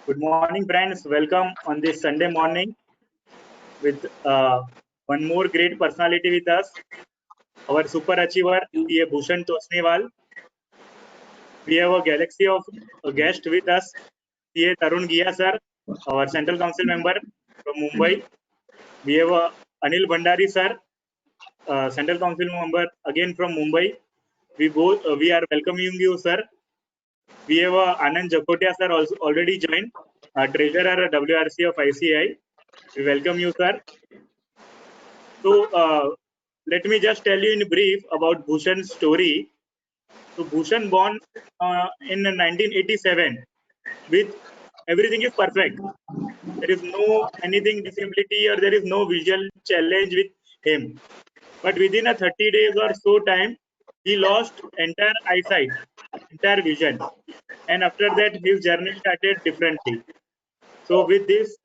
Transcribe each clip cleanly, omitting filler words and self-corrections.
Good morning, friends. Welcome on this Sunday morning with one more great personality with us, our super achiever, C.A. Bhushan Tosniwal. We have a galaxy of guests with us, C.A. Tarun Gia sir, our Central Council member from Mumbai. We have Anil Bhandari sir, Central Council member again from Mumbai. We are welcoming you, sir. We have Anand Jakotia sir also already joined, treasurer WRC of ICI. We welcome you, sir. So let me just tell you in brief about Bhushan's story. So Bhushan born in 1987 with everything is perfect. There is no anything disability or there is no visual challenge with him. But within a 30 days or so time, he lost entire eyesight, entire vision. And after that, his journey started differently. So with this,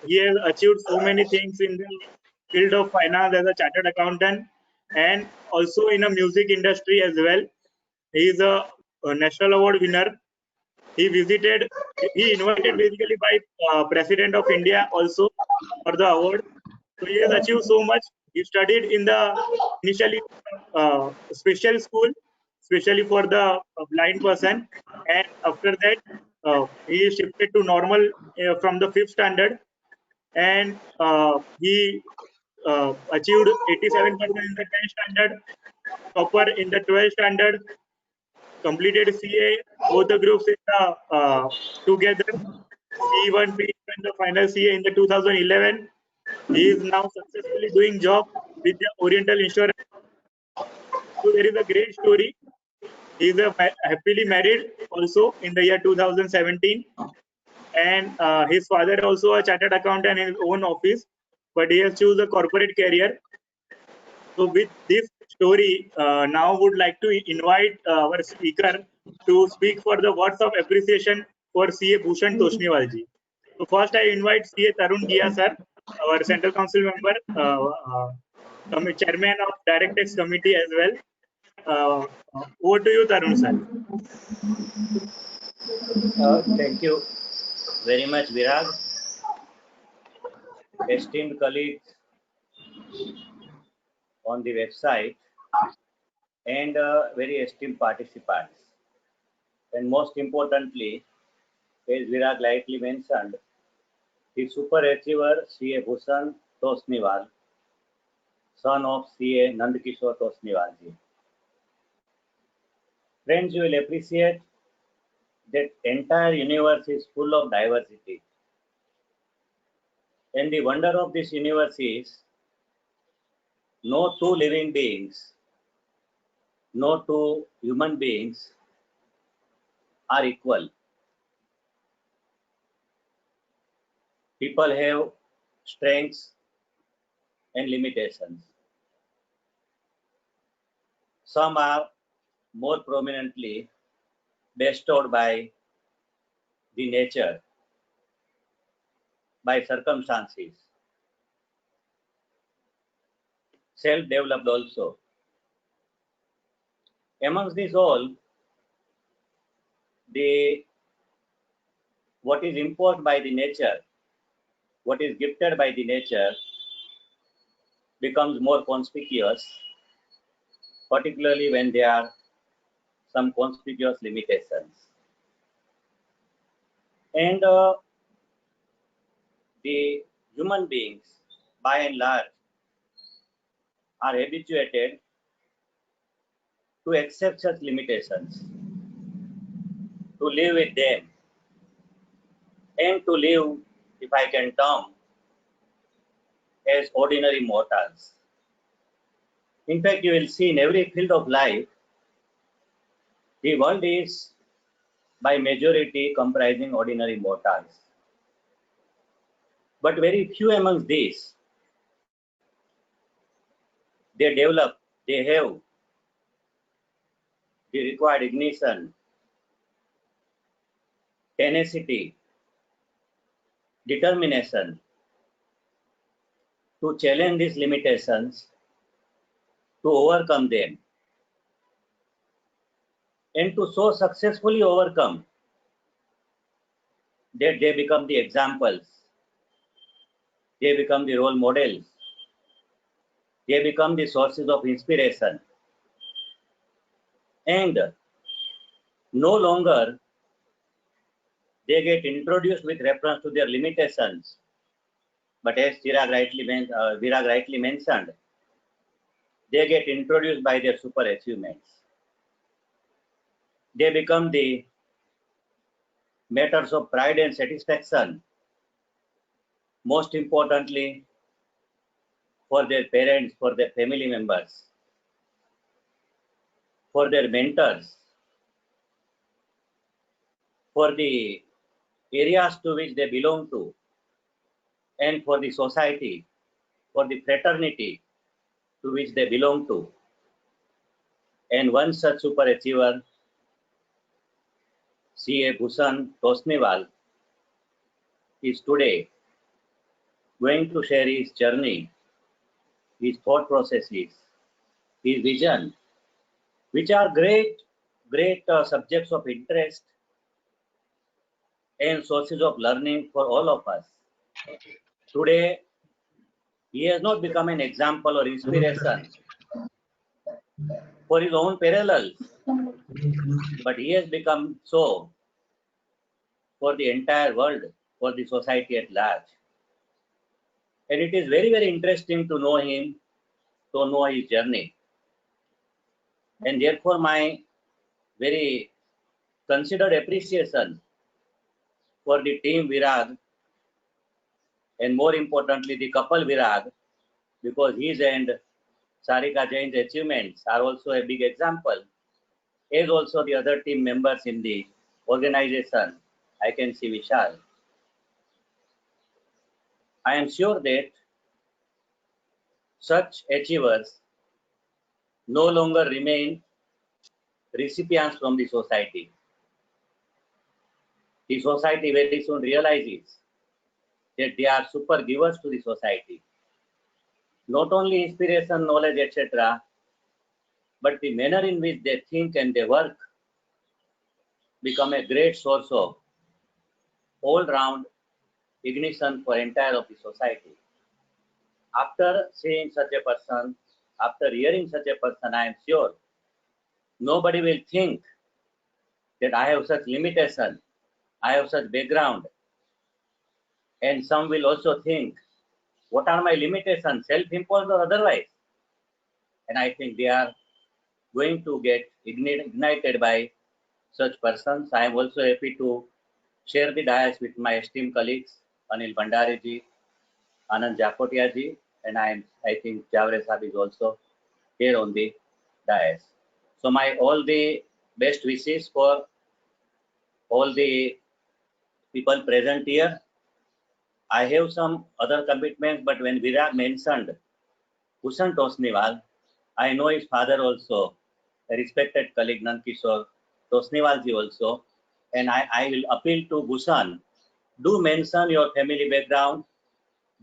he has achieved so many things in the field of finance as a chartered accountant, and also in a music industry as well. He is a national award winner. He visited, he invited basically by President of India also for the award. So he has achieved so much. He studied in the initially special school, especially for the blind person, and after that he shifted to normal from the fifth standard, and he achieved 87% in the 10th standard, topper in the 12th standard, completed CA, both the groups in the together, C1, P1, and the final CA in the 2011. He is now successfully doing job with the Oriental Insurance. So there is a great story. He is happily married also in the year 2017, and his father also a chartered accountant in his own office, but he has choose a corporate career. So with this story, now would like to invite our speaker to speak for the words of appreciation for CA Bhushan Toshniwal ji. So first I invite CA Tarun Gia sir, our Central Council member, chairman of Directors Committee as well. Over to you, Tarun sir. Thank you very much, Virag. Esteemed colleagues on the website and very esteemed participants. And most importantly, as Virag lightly mentioned, the super achiever C.A. Bhushan Tosniwal, son of C.A. Nandkishore Tosniwal ji. Friends, you will appreciate that entire universe is full of diversity. And the wonder of this universe is no two living beings, no two human beings are equal. People have strengths and limitations. Some are more prominently bestowed by the nature, by circumstances, self-developed also. Amongst these all, what is imposed by the nature, what is gifted by the nature becomes more conspicuous, particularly when there are some conspicuous limitations. And the human beings, by and large, are habituated to accept such limitations, to live with them, and to live, if I can term, as ordinary mortals. In fact, you will see in every field of life, the world is by majority comprising ordinary mortals. But very few amongst these, they develop, they have the required ignition, tenacity, determination to challenge these limitations, to overcome them, and to so successfully overcome that they become the examples, they become the role models, they become the sources of inspiration, and no longer they get introduced with reference to their limitations, but as Virag rightly mentioned, they get introduced by their super achievements. They become the matters of pride and satisfaction, most importantly for their parents, for their family members, for their mentors, for the areas to which they belong to, and for the society, for the fraternity to which they belong to. And one such super achiever, C.A. Bhushan Tosniwal, is today going to share his journey, his thought processes, his vision, which are great subjects of interest and sources of learning for all of us. Today, he has not become an example or inspiration for his own parallels, but he has become so for the entire world, for the society at large. And it is very, very interesting to know him, to know his journey. And therefore, my very considered appreciation for the team Virag, and more importantly, the couple Virag, because his and Sarika Jain's achievements are also a big example, as also the other team members in the organization. I can see Vishal. I am sure that such achievers no longer remain recipients from the society. The society very soon realizes that they are super givers to the society. Not only inspiration, knowledge, etc., but the manner in which they think and they work become a great source of all-round ignition for entire of the society. After seeing such a person, after hearing such a person, I am sure nobody will think that I have such limitation, I have such background, and some will also think, what are my limitations, self-imposed or otherwise? And I think they are going to get ignited by such persons. I am also happy to share the dais with my esteemed colleagues, Anil Bhandari ji, Anand Jakotia ji, and I think Javre Sahib is also here on the dais. So my all the best wishes for all the people present here. I have some other commitments, but when Virag mentioned Bhushan Tosniwal, I know his father also, a respected colleague Nankishore Tosniwal ji also, and I will appeal to Bhushan, do mention your family background,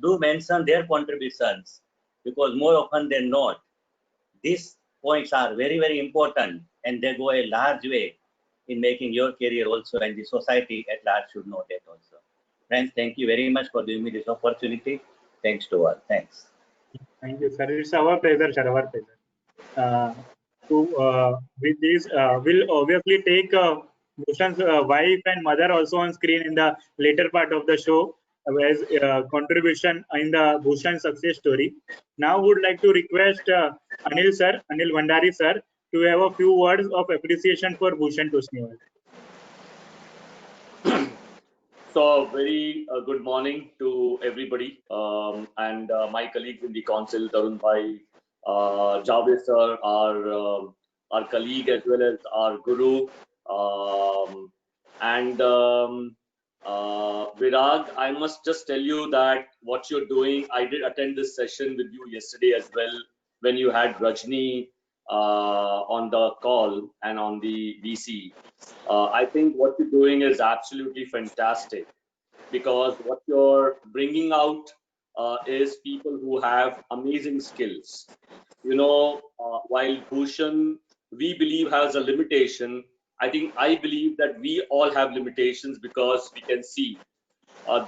do mention their contributions, because more often than not, these points are very, very important and they go a large way in making your career also, and the society at large should know that also. Friends, thank you very much for giving me this opportunity. Thanks to all. Thanks. Thank you, sir. It's our pleasure, sir. Our pleasure. With this, we'll obviously take Bhushan's wife and mother also on screen in the later part of the show as contribution in the Bhushan success story. Now, would like to request Anil sir, Anil Bhandari sir, to have a few words of appreciation for Bhushan Tosniwal. So very good morning to everybody and my colleagues in the council, Tarun Bhai, Javed sir, our colleague as well as our guru, and Virag. I must just tell you that what you're doing, I did attend this session with you yesterday as well when you had Rajni on the call and on the VC. I think what you're doing is absolutely fantastic, because what you're bringing out is people who have amazing skills. You know, while Bhushan, we believe, has a limitation, I think I believe that we all have limitations because we can see.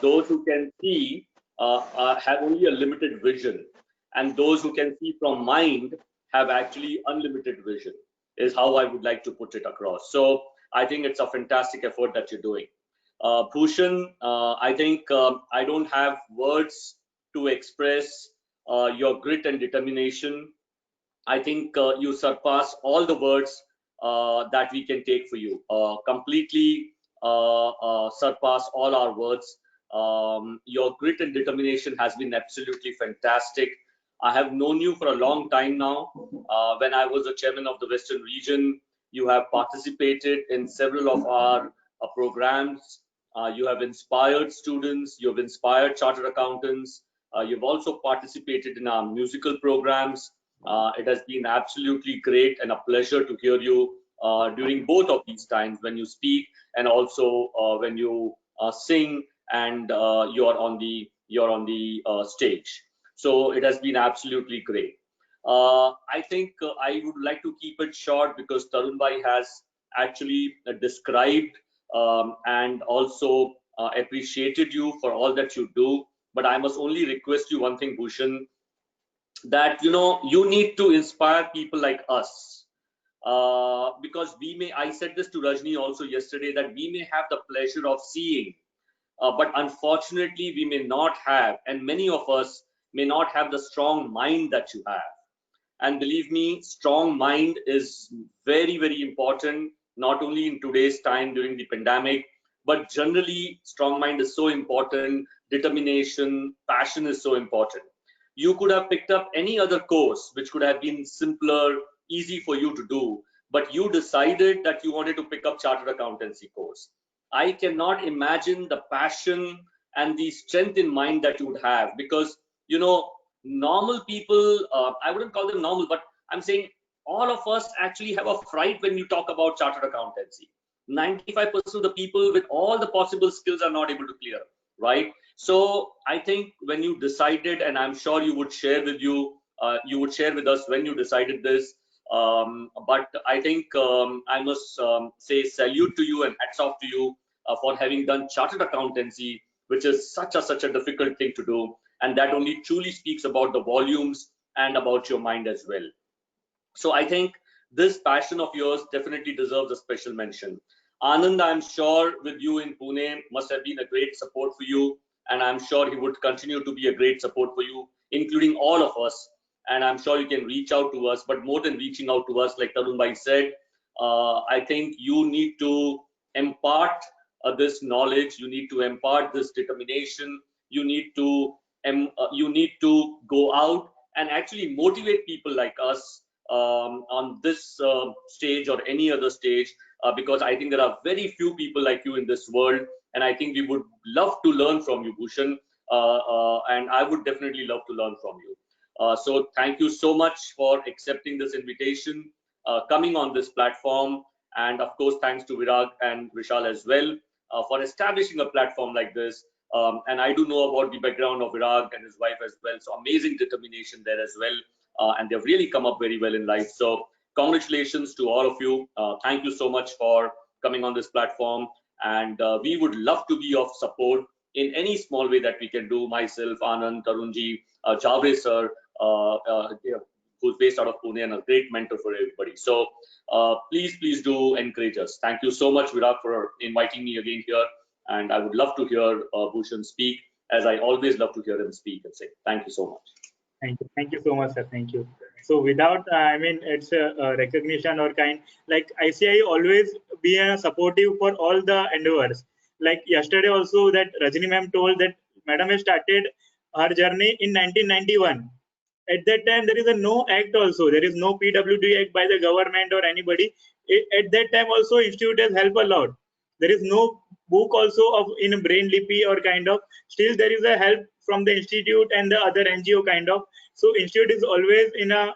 Those who can see have only a limited vision, and those who can see from mind have actually unlimited vision, is how I would like to put it across. So I think it's a fantastic effort that you're doing. Bhushan, I think I don't have words to express your grit and determination. I think you surpass all the words that we can take for you. Completely surpass all our words. Your grit and determination has been absolutely fantastic. I have known you for a long time now. When I was the chairman of the Western region, you have participated in several of our programs. You have inspired students. You have inspired chartered accountants. You've also participated in our musical programs. It has been absolutely great and a pleasure to hear you during both of these times, when you speak and also when you sing and you're on the stage. So it has been absolutely great. I think I would like to keep it short because Tarun Bhai has actually described and also appreciated you for all that you do. But I must only request you one thing, Bhushan, that you need to inspire people like us, because I said this to Rajni also yesterday, that we may have the pleasure of seeing, but unfortunately we may not have, and many of us may not have the strong mind that you have. And believe me, strong mind is very, very important, not only in today's time during the pandemic, but generally strong mind is so important. Determination, passion is so important. You could have picked up any other course which could have been simpler, easy for you to do, but you decided that you wanted to pick up chartered accountancy course. I cannot imagine the passion and the strength in mind that you would have, because normal people, I wouldn't call them normal, but I'm saying all of us actually have a fright when you talk about chartered accountancy. 95% of the people with all the possible skills are not able to clear, right? So I think when you decided, and I'm sure you would share with us when you decided this, but I think I must say salute to you and hats off to you for having done chartered accountancy, which is such a difficult thing to do, and that only truly speaks about the volumes and about your mind as well. So I think this passion of yours definitely deserves a special mention. Anand, I'm sure with you in Pune must have been a great support for you, and I'm sure he would continue to be a great support for you, including all of us. And I'm sure you can reach out to us, but more than reaching out to us, like Tarun Bhai said, I think you need to impart this knowledge, you need to impart this determination, you need to go out and actually motivate people like us on this stage or any other stage, because I think there are very few people like you in this world, and I think we would love to learn from you, Bhushan, and I would definitely love to learn from you. So thank you so much for accepting this invitation, coming on this platform, and of course thanks to Virag and Vishal as well for establishing a platform like this. And I do know about the background of Virag and his wife as well, so amazing determination there as well, and they've really come up very well in life. So congratulations to all of you. Thank you so much for coming on this platform, and we would love to be of support in any small way that we can do. Myself, Anand, Tarunji, Javre sir, who's based out of Pune and a great mentor for everybody. So please do encourage us. Thank you so much, Virag, for inviting me again here. And I would love to hear Bhushan speak, as I always love to hear him speak and say. Thank you so much. Thank you so much, sir. Thank you. So without, I mean, it's a recognition or kind, like ICI always be supportive for all the endeavors. Like yesterday also, that Rajni ma'am told that Madam has started her journey in 1991. At that time, there is no act also. There is no PWD act by the government or anybody. At that time also, institute has helped a lot. There is no book also of in brain lipi or kind of. Still, there is a help from the institute and the other NGO kind of. So institute is always in a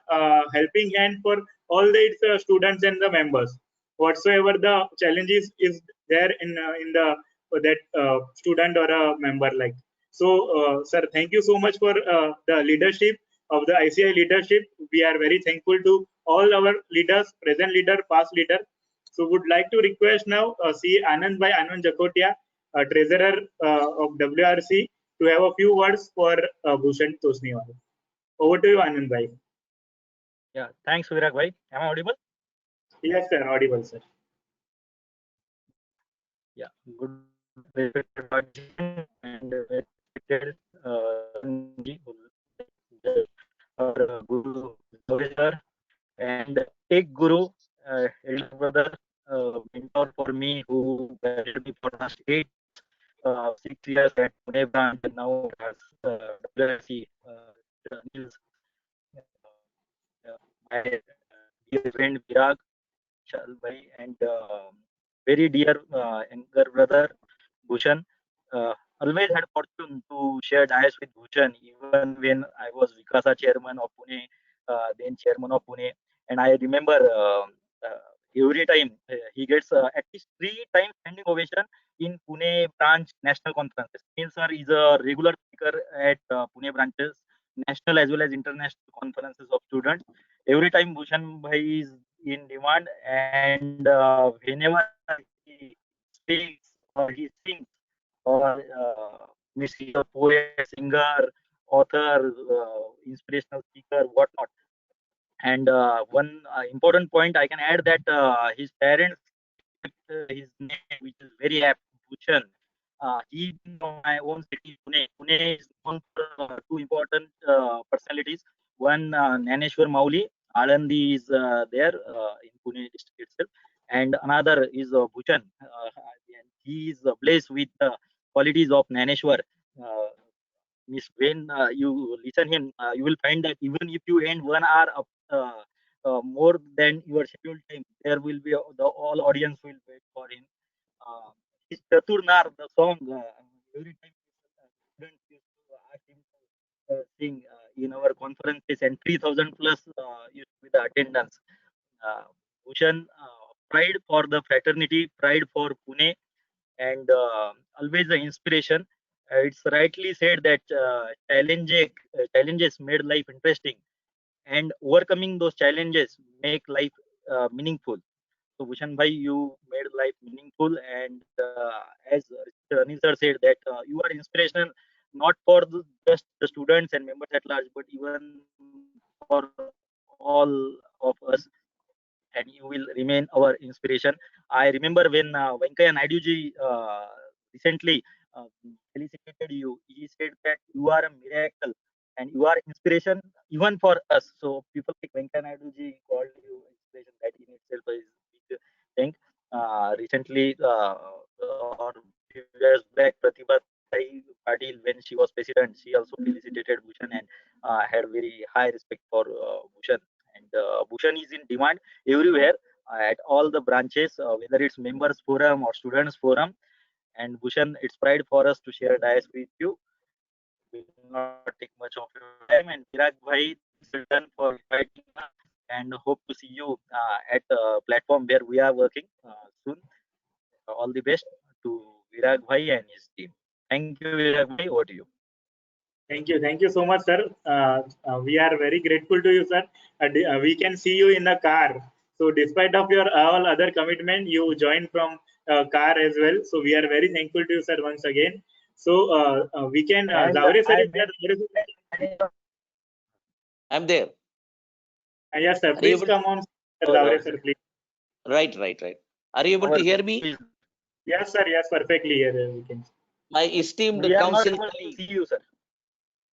helping hand for all the its students and the members. Whatsoever the challenges is there in the that student or a member like. So, sir, thank you so much for the leadership of the ICI leadership. We are very thankful to all our leaders, present leader, past leader. So would like to request now C. Anand Bhai Anand Jakotia, Treasurer of WRC, to have a few words for Bhushan Tosniwal. Over to you, Anand Bhai. Yeah, thanks, Virag bhai. Am I audible? Yes, sir. Audible, sir. Yeah, good respected participant and respected our Guru Bhaveshwar and Take Guru, elder brother, mentor for me who guided me for last 6 years at Pune branch and now has WRC, Nils, my dear friend Virag Shal bhai and very dear younger brother Bhushan. Always had fortune to share diets with Bhushan, even when I was Vikasa chairman of Pune, then chairman of Pune. And I remember every time he gets at least 3 times standing ovation in Pune branch national conferences. Means sir is a regular speaker at Pune branches, national as well as international conferences of students. Every time Bhushan bhai is in demand, and whenever he speaks or he sings or means he's a poet, singer, author, inspirational speaker, whatnot. And one important point I can add that his parents, his name, which is very apt, Bhushan. He from my own city, Pune. Pune is known for two important personalities. One, Naneshwar Mauli, Alandi is there in Pune district itself, and another is Bhushan. And he is blessed with qualities of Naneshwar. Uh, Miss, when you listen him, you will find that even if you end 1 hour of, more than your scheduled time, there will be the all audience will wait for him. Uh, his Chaturnar, the song, every time students used to ask him to sing in our conferences, and 3,000 plus used to be the attendance. Uh, Bhushan, pride for the fraternity, pride for Pune, and always the inspiration. It's rightly said that challenges made life interesting, and overcoming those challenges make life meaningful. So Bhushan bhai, you made life meaningful, and as Anil sir said that you are inspirational not for just the students and members at large, but even for all of us, and you will remain our inspiration. I remember when Venkaya Naidu ji recently felicitated you. He said that you are a miracle and you are inspiration even for us. So people like Venkaya Naidu ji called you inspiration. That in itself is big thing. Recently, or few years back, Pratibha Patil, when she was president, she also felicitated Bhushan and had very high respect for Bhushan. And Bhushan is in demand everywhere at all the branches, whether it's members forum or students forum. And Bhushan, it's pride for us to share dice with you. We will not take much of your time. And Virag bhai, well done for inviting us, and hope to see you at the platform where we are working soon. All the best to Virag bhai and his team. Thank you, Virag bhai. Over to you. Thank you so much, sir. We are very grateful to you, sir. We can see you in the car. So, despite of your all other commitment, you joined from car as well. So, we are very thankful to you, sir, once again. So, we can. Zavre sir is there. I'm there. Yes, sir. Are you Please able come on, sir. Oh, Zavre sir, please. Right. Are you able Our- to hear me? Yes, sir. Yes, perfectly. Here we can. My esteemed We are not council able to colleague, see you, sir.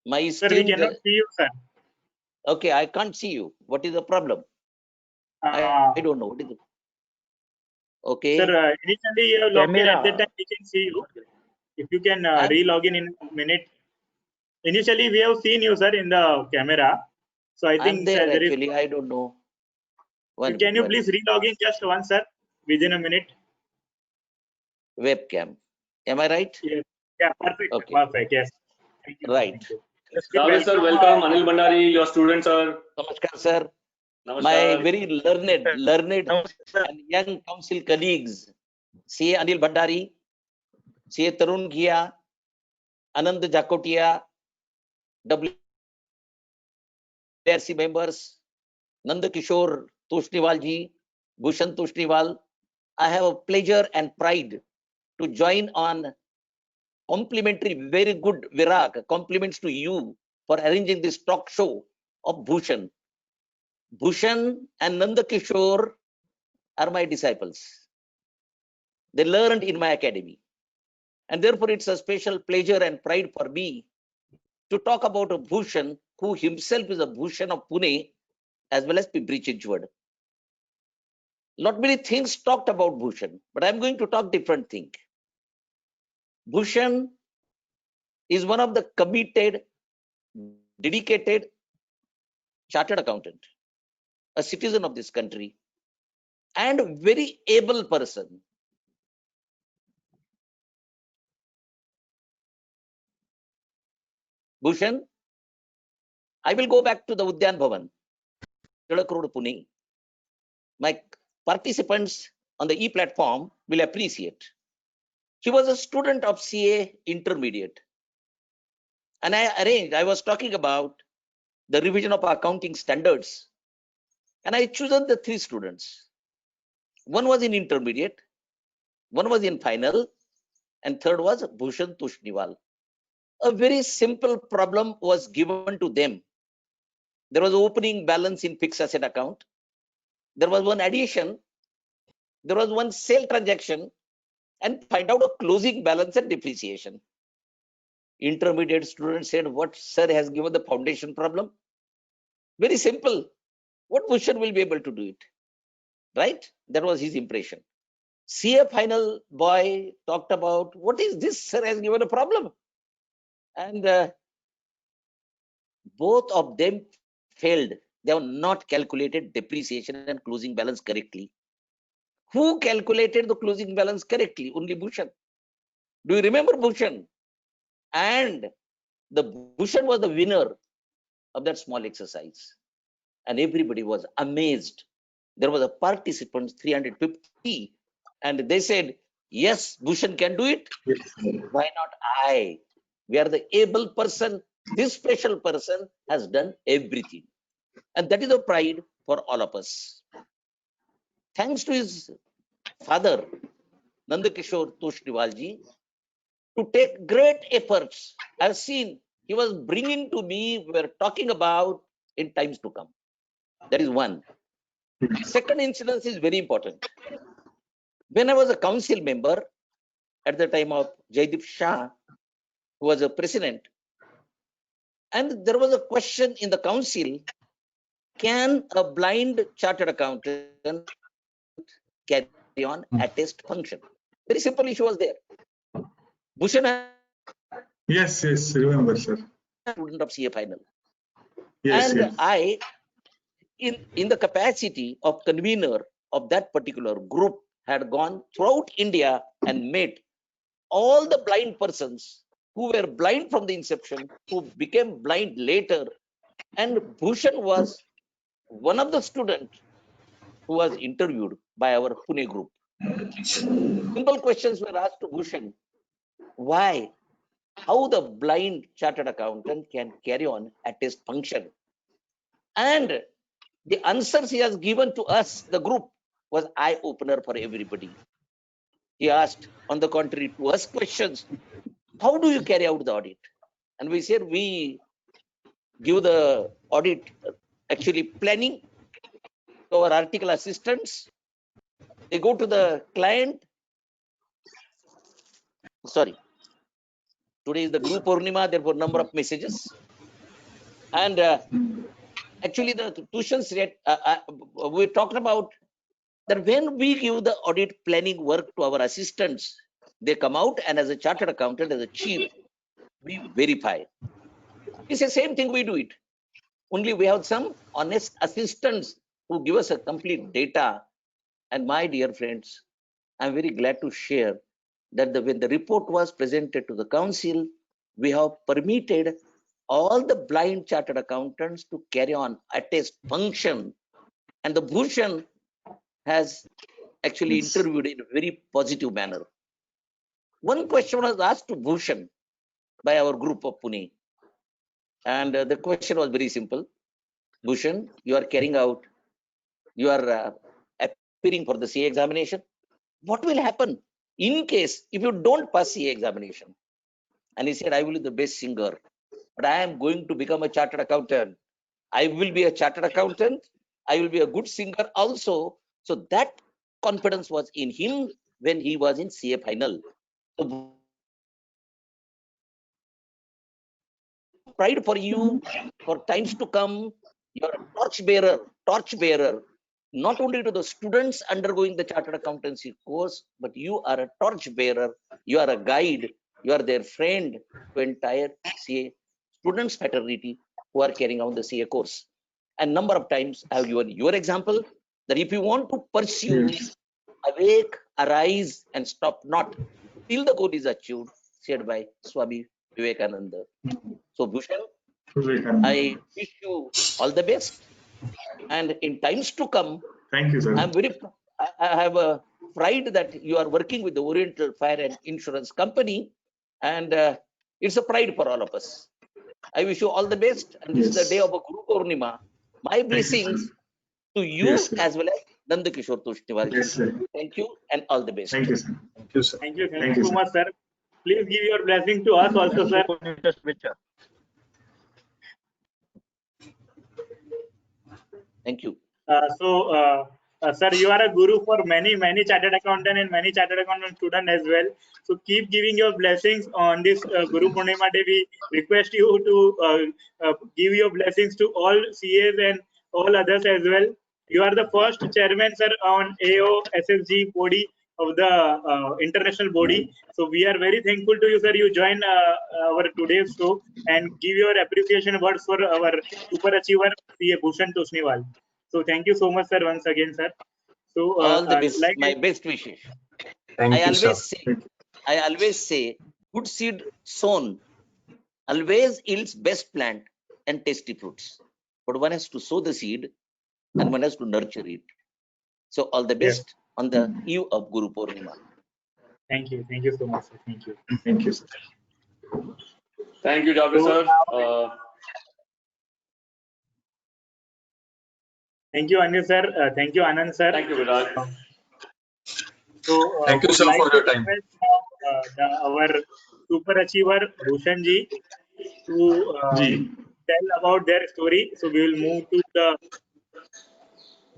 my Sir, we esteemed. cannot see you, sir. Okay, I can't see you. What is the problem? Uh, I don't know. What is the... Okay. Sir, initially you have logged in. At that Camera. time, we can see you. If you can I'm- re-log in a minute. Initially, we have seen you, sir, in the camera. So I I'm think there there is. actually. I don't know. Can you please re-log in just once, sir, within a minute? Webcam. Am I right? Yes. Yeah, perfect. Okay. Perfect. Yes. Thank you. Right. Thank you. Zavre sir, welcome. Anil Bhandari, your students are. Namaskar, sir. Namaskar. My very learned Namaskar. and young council colleagues, CA Anil Bhandari, CA Tarun Ghia, Anand Jakotia, WRC members, Nand Kishore Toshniwal ji, Bhushan Toshniwal, I have a pleasure and pride to join on complimentary, very good Virag, compliments to you for arranging this talk show of Bhushan. Bhushan and Nanda Kishore are my disciples. They learned in my academy. And therefore, it's a special pleasure and pride for me to talk about a Bhushan who himself is a Bhushan of Pune as well as Pimpri Chinchwad. Not many things talked about Bhushan, but I'm going to talk different thing. Bhushan is one of the committed, dedicated chartered accountant, a citizen of this country, and very able person. Bhushan, I will go back to the Udyan Bhavan, Tilak Road, Pune. My participants on the e-platform will appreciate. He was a student of CA intermediate. And I was talking about the revision of accounting standards. And I chosen the 3 students. One was in intermediate, one was in final, and third was Bhushan Tushniwal. A very simple problem was given to them. There was opening balance in fixed asset account. There was one addition. There was one sale transaction, and find out a closing balance and depreciation. Intermediate student said, what sir has given the foundation problem? Very simple. What Bhushan will be able to do it? Right? That was his impression. CA final boy talked about, what is this sir has given a problem? And both of them failed. They have not calculated depreciation and closing balance correctly. Who calculated the closing balance correctly? Only Bhushan. Do you remember Bhushan? And the Bhushan was the winner of that small exercise. And everybody was amazed. There was a participant, 350, and they said, yes, Bhushan can do it. Why not I? We are the able person. This special person has done everything. And that is a pride for all of us. Thanks to his father, Nanda Kishore Tushniwalji, to take great efforts. I've seen he was bringing to me, we're talking about in times to come. That is one. Second incidence is very important. When I was a council member at the time of Jaideep Shah, who was a president, and there was a question in the council, can a blind chartered accountant carry on attest function? Very simple issue was there. Bhushan, Yes, remember, sir. student of CA final. Yes, And yes. I, in the capacity of convener of that particular group, had gone throughout India and met all the blind persons who were blind from the inception, who became blind later. And Bhushan was one of the students who was interviewed by our Pune group. Simple questions were asked to Bhushan. Why? How the blind chartered accountant can carry on attest function? And the answers he has given to us, the group, was eye-opener for everybody. He asked, on the contrary, to us questions, how do you carry out the audit? And we said, we give the audit, actually planning to our article assistants. They go to the client. Sorry, today is the Guru Purnima, therefore number of messages. And actually the tuitions rate, we talked about that when we give the audit planning work to our assistants, they come out and as a chartered accountant, as a chief, we verify. It's the same thing we do it. Only we have some honest assistants who give us a complete data. And my dear friends, I'm very glad to share that when the report was presented to the council, we have permitted all the blind chartered accountants to carry on attest function. And the Bhushan has actually interviewed in a very positive manner. One question was asked to Bhushan by our group of Pune. And the question was very simple. Bhushan, you are carrying out, you are appearing for the CA examination. what will happen in case if you don't pass CA examination? And he said, I will be the best singer, but I am going to become a chartered accountant. I will be a chartered accountant. I will be a good singer also. So that confidence was in him when he was in CA final. So pride for you for times to come. You're a torch bearer, not only to the students undergoing the chartered accountancy course, but you are a torch bearer. You are a guide. You are their friend to entire CA students fraternity who are carrying out the CA course. And number of times I have given your example that if you want to pursue, Yes. awake, arise, and stop not till the goal is achieved, said by Swami Vivekananda. So, Bhushan, Vivekananda. I wish you all the best. And in times to come, Thank you, sir. I'm I have a pride that you are working with the Oriental Fire and Insurance Company, and it's a pride for all of us. I wish you all the best. And this is the Yes. day of a Guru Purnima. My Thank you, sir. blessings to you Yes, sir. as well as Nanda Kishore Tushniwal. Yes, sir. Thank you and all the best. Thank you, sir. Thank you, sir. Thank you Thank you, so sir. much, sir. Please give your blessing to us also, sir. Thank you. Sir, you are a guru for many chartered accountant and many chartered accountant student as well. So keep giving your blessings on this Guru Purnima day. We request you to give your blessings to all CAs and all others as well. You are the first chairman, sir, on AO SSG body of the international body. So we are very thankful to you, sir. You join our today's show and give your appreciation words for our super achiever, CA Bhushan Toshniwal. So thank you so much, sir, once again, sir. So All the best. like My best wishes. Thank you, sir. I always say, good seed sown always yields best plant and tasty fruits. But one has to sow the seed and one has to nurture it. So all the best on the eve of Guru Purnima. Thank you so much, sir. Thank you. Thank you, sir. Thank you, Dr. So, Sir. Thank you, Anil sir. Thank you, Anand sir. Thank you, Viraj. So Thank you, would sir, like for to your time. request now, our super achiever Bhushan ji to Ji. tell about their story. So we will move to the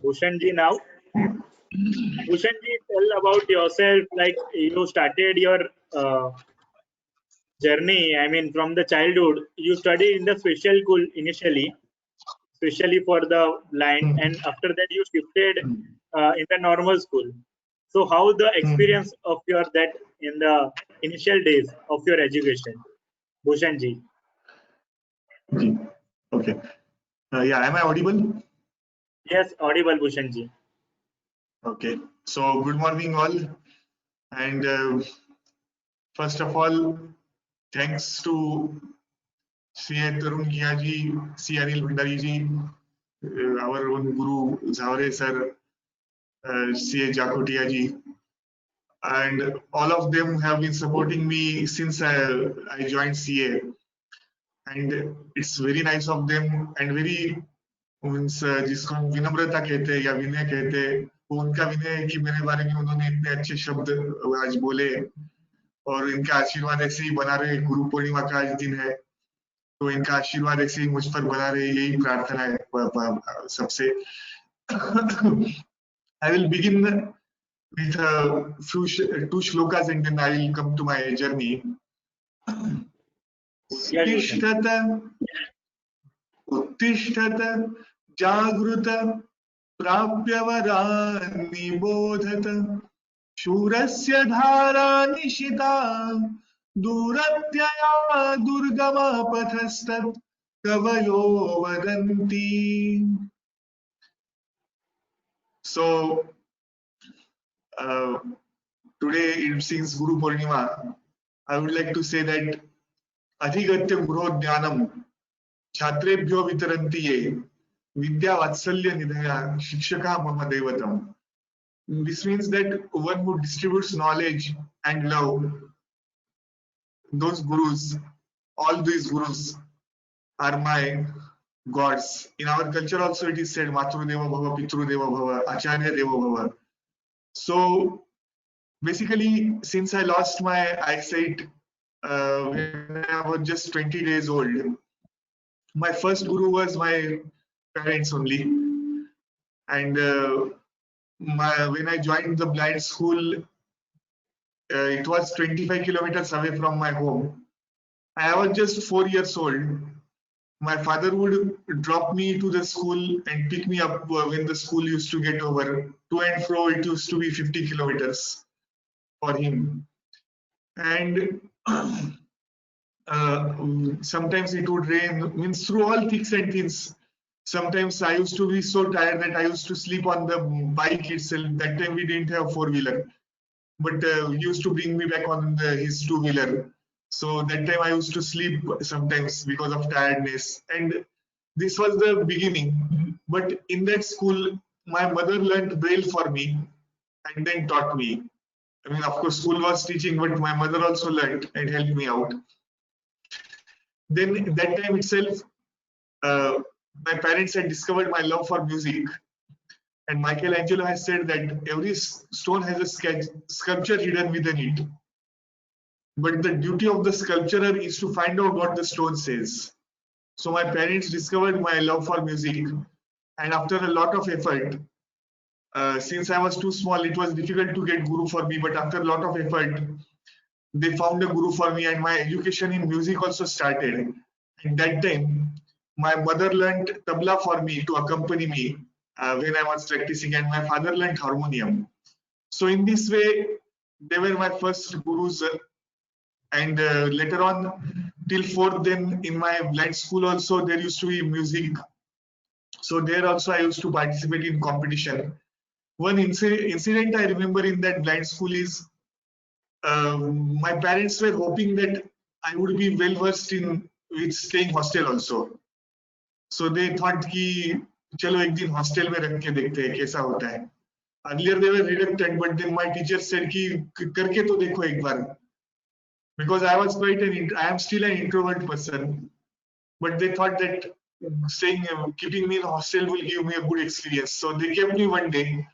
Bhushan ji now. Bhushan ji, tell about yourself. Like you started your journey. I mean, from the childhood, you studied in the special school initially, especially for the blind, and after that you shifted in the normal school. So how the experience of your that in the initial days of your education, Bhushan ji? Ji. Okay. Yeah, am I audible? Yes, audible, Bhushan ji. Okay. So good morning, all. And first of all, thanks to C.A. Tarun Kiyaji, C. Anil Bhandari ji, our own Guru Zavare sir, C.A. Jakotia ji, and all of them have been supporting me since I joined CA. And it's very nice of them and very means जिसको हम विनम्रता कहते हैं या विनय कहते हैं, वो उनका विनय है कि मेरे बारे में उन्होंने इतने अच्छे शब्द आज बोले और इनका आशीर्वाद ऐसे ही बना रहे। गुरु पूर्णिमा का आज दिन है तो इनका आशीर्वाद ऐसे ही मुझ पर बना रहे, यही प्रार्थना है सबसे। I will begin with two shlokas and then I will come to my journey. उत्तिष्ठत जागृत प्राप्य वरान् बोधत शूरस्य धारा निशिता दूरत्यया दुर्गमा पथस्तत् कवयो वदन्ति. So today, it since Guru Purnima, I would like to say that अधिगत्य गुरो ज्ञानम छात्रेभ्यो वितरन्ति ये विद्या वात्सल्य निधया शिक्षका मम देवतम. This means that one who distributes knowledge and love, those gurus, all these gurus are my gods. In our culture also it is said Matru Deva Bhava, Pitru Deva Bhava, Acharya Deva Bhava. So basically, since I lost my eyesight when I was just 20 days old, my first guru was my parents only. And when I joined the blind school, it was 25 kilometers away from my home. I was just 4 years old. My father would drop me to the school and pick me up when the school used to get over. To and fro, it used to be 50 kilometers for him. And sometimes it would rain, means through all thicks and thins. Sometimes I used to be so tired that I used to sleep on the bike itself. That time we didn't have four-wheeler, but he used to bring me back on his two-wheeler. So that time I used to sleep sometimes because of tiredness. And this was the beginning. But in that school, my mother learned Braille for me and then taught me. I mean, of course, school was teaching, but my mother also learned and helped me out. Then that time itself, my parents had discovered my love for music. And Michelangelo has said that every stone has a sculpture hidden within it. But the duty of the sculptor is to find out what the stone says. So my parents discovered my love for music. And after a lot of effort, since I was too small, it was difficult to get guru for me. But after a lot of effort, they found a guru for me, and my education in music also started. And that time, my mother learned tabla for me to accompany me when I was practicing, and my father learned harmonium. So in this way, they were my first gurus. And later on, till fourth, then in my blind school also, there used to be music. So there also I used to participate in competition. One incident I remember in that blind school is my parents were hoping that I would be well versed in with staying hostel also. So they thought कि चलो एक दिन hostel में रख के देखते हैं कैसा होता है. Earlier they were reluctant, but then my teacher said कि करके तो देखो एक बार. Because I was I am still an introvert person, but they thought that keeping me in hostel will give me a good experience. So they kept me one day.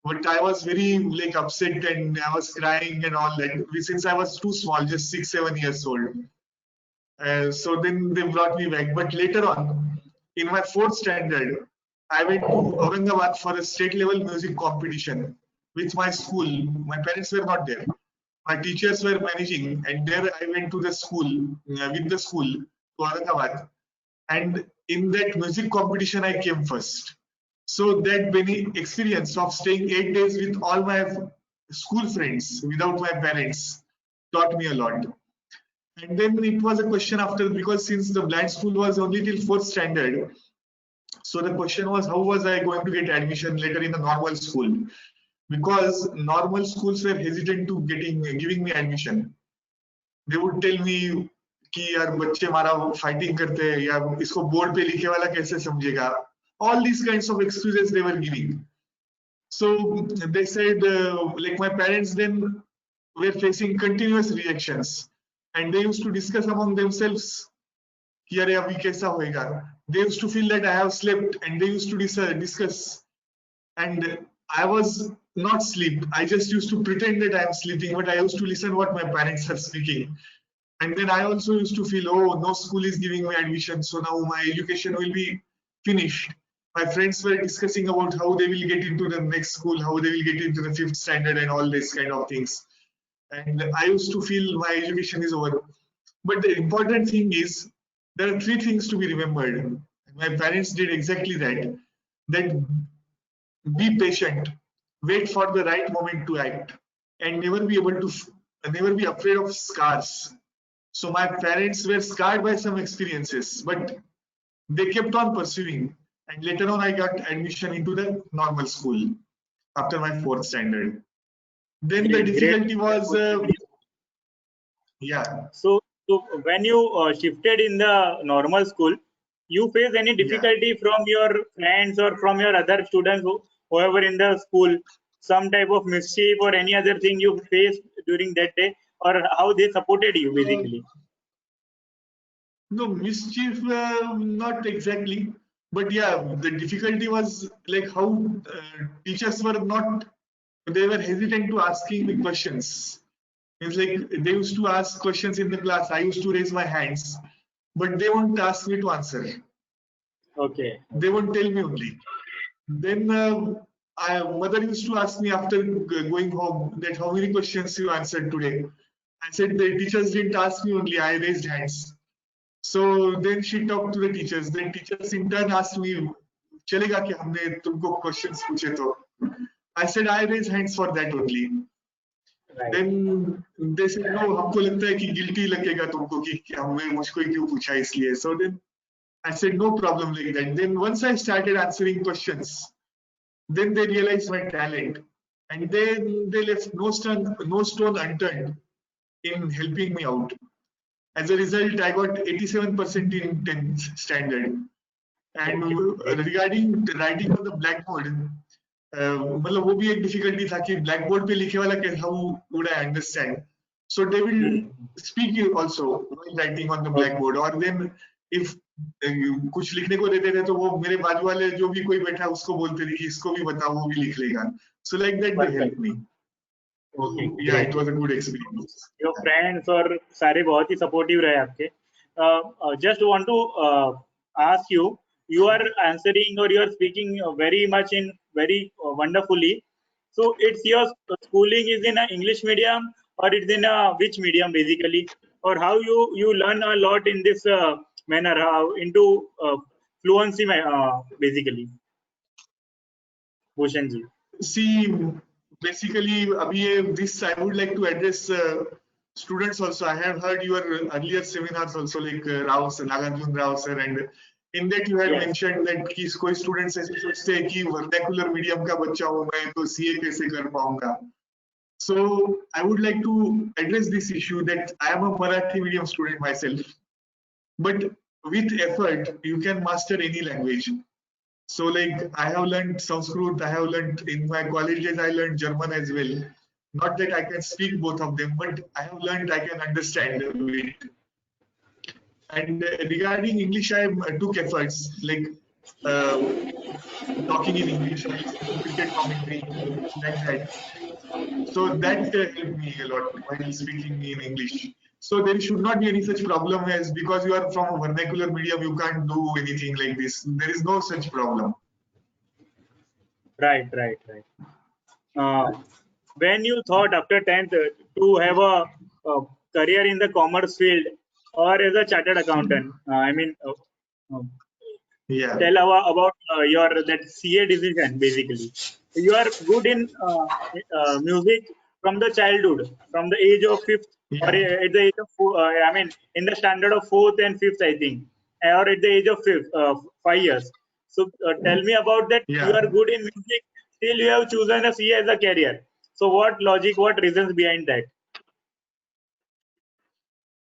But I was very upset and I was crying and all that since I was too small, just 6, 7 years old. So then they brought me back. But later on, in my fourth standard, I went to Aurangabad for a state level music competition with my school. My parents were not there. My teachers were managing, and there I went to the school with the school to Aurangabad. And in that music competition, I came first. So that experience of staying 8 days with all my school friends without my parents taught me a lot. And then it was a question after, because since the blind school was only till fourth standard, so the question was how was I going to get admission later in the normal school? Because normal schools were hesitant to giving me admission. They would tell me कि यार बच्चे हमारा fighting करते हैं या इसको board पे लिखे वाला कैसे समझेगा. All these kinds of excuses they were giving. So they said, my parents then were facing continuous rejections, and they used to discuss among themselves, they used to feel that I have slept, and they used to discuss. And I was not asleep. I just used to pretend that I am sleeping, but I used to listen what my parents are speaking. And then I also used to feel, oh, no school is giving me admission, so now my education will be finished. My friends were discussing about how they will get into the next school, how they will get into the 5th standard and all these kind of things. And I used to feel my education is over. But the important thing is, there are 3 things to be remembered. My parents did exactly that. That be patient, wait for the right moment to act, and never be afraid of scars. So my parents were scarred by some experiences, but they kept on pursuing. And later on, I got admission into the normal school after my 4th standard. Then the difficulty was, yeah. So when you shifted in the normal school, you face any difficulty from your friends or from your other students, whoever in the school, some type of mischief or any other thing you faced during that day, or how they supported you basically? No, mischief, not exactly. But yeah, the difficulty was like how teachers were not they were hesitant to asking me questions. It's like they used to ask questions in the class. I used to raise my hands, but they won't ask me to answer. Okay. They won't tell me only. Then mother used to ask me after going home that how many questions you answered today. I said the teachers didn't ask me only. I raised hands. So then she talked to the teachers. Then teachers in turn asked me, "चलेगा कि हमने तुमको questions पूछे तो?" I said I raised hands for that only. Right. Then they said no, हमको लगता है कि guilty लगेगा तुमको कि हमने मुझको क्यों पूछा इसलिए. So then I said no problem like that. Then once I started answering questions, then they realized my talent, and then they left no stone unturned in helping me out. As a result, I got 87% in 10th standard. And regarding writing on the blackboard, मतलब वो भी एक difficulty था कि blackboard पे लिखे वाला how would I understand? So they will speak also while writing on the blackboard. Or then if कुछ लिखने को देते थे तो वो मेरे बाजू वाले जो भी कोई बैठा उसको बोलते थे कि इसको भी बताओ वो भी लिख लेगा. So like that they helped me. Okay. Yeah, it was a good experience. Your friends और सारे बहुत ही supportive रहे आपके. Just want to ask you, you are answering or you are speaking very much in very wonderfully. So it's your schooling is in a English medium or it's in a which medium basically, or how you learn a lot in this manner, how into fluency basically. Bhushan ji. See, basically, this I would like to address students also. I have heard your earlier seminars also, like Rao sir, Nagarjun Rao sir, and in that you had mentioned that कि कोई students ऐसे सोचते हैं कि vernacular medium का बच्चा हूँ मैं तो CA कैसे कर पाऊंगा. So I would like to address this issue that I am a Marathi medium student myself, but with effort you can master any language. So like I have learned Sanskrit, I have learned in my colleges, I learned German as well. Not that I can speak both of them, but I have learned I can understand it. And regarding English, I took efforts like talking in English, cricket commentary, like that. So that helped me a lot while speaking in English. So there should not be any such problem as because you are from a vernacular medium, you can't do anything like this. There is no such problem. Right. When you thought after 10th to have a career in the commerce field or as a chartered accountant, Yeah. tell about your that CA decision basically. You are good in music from the childhood, from the age of 5th or at the age of in the standard of 4th and 5th I think, or at the age of 5 years. So tell me about that. Yeah. You are good in music, still you have chosen a CA as a career. So what logic, what reasons behind that?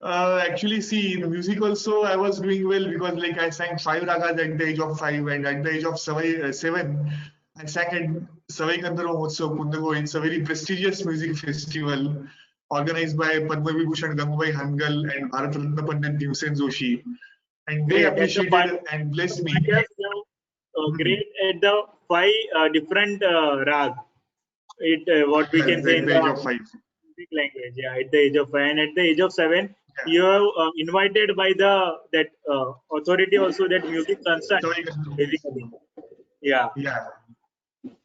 Actually, see, in music also I was doing well because like I sang 5 ragas at the age of 5, and at the age of 7, I sang at Savai Gandharva Mahotsav, Kundago. It's a very prestigious music festival organized by Padma Vibhushan Gangubai Hangal and Bharat Ratna Pandit Bhimsen Joshi. And they appreciated and blessed me. Great at the 5 different rag. What we can say in the age of 5. Music language. Yeah, at the age of 5 and at the age of 7, you are invited by that authority also, that music concern basically. Yeah.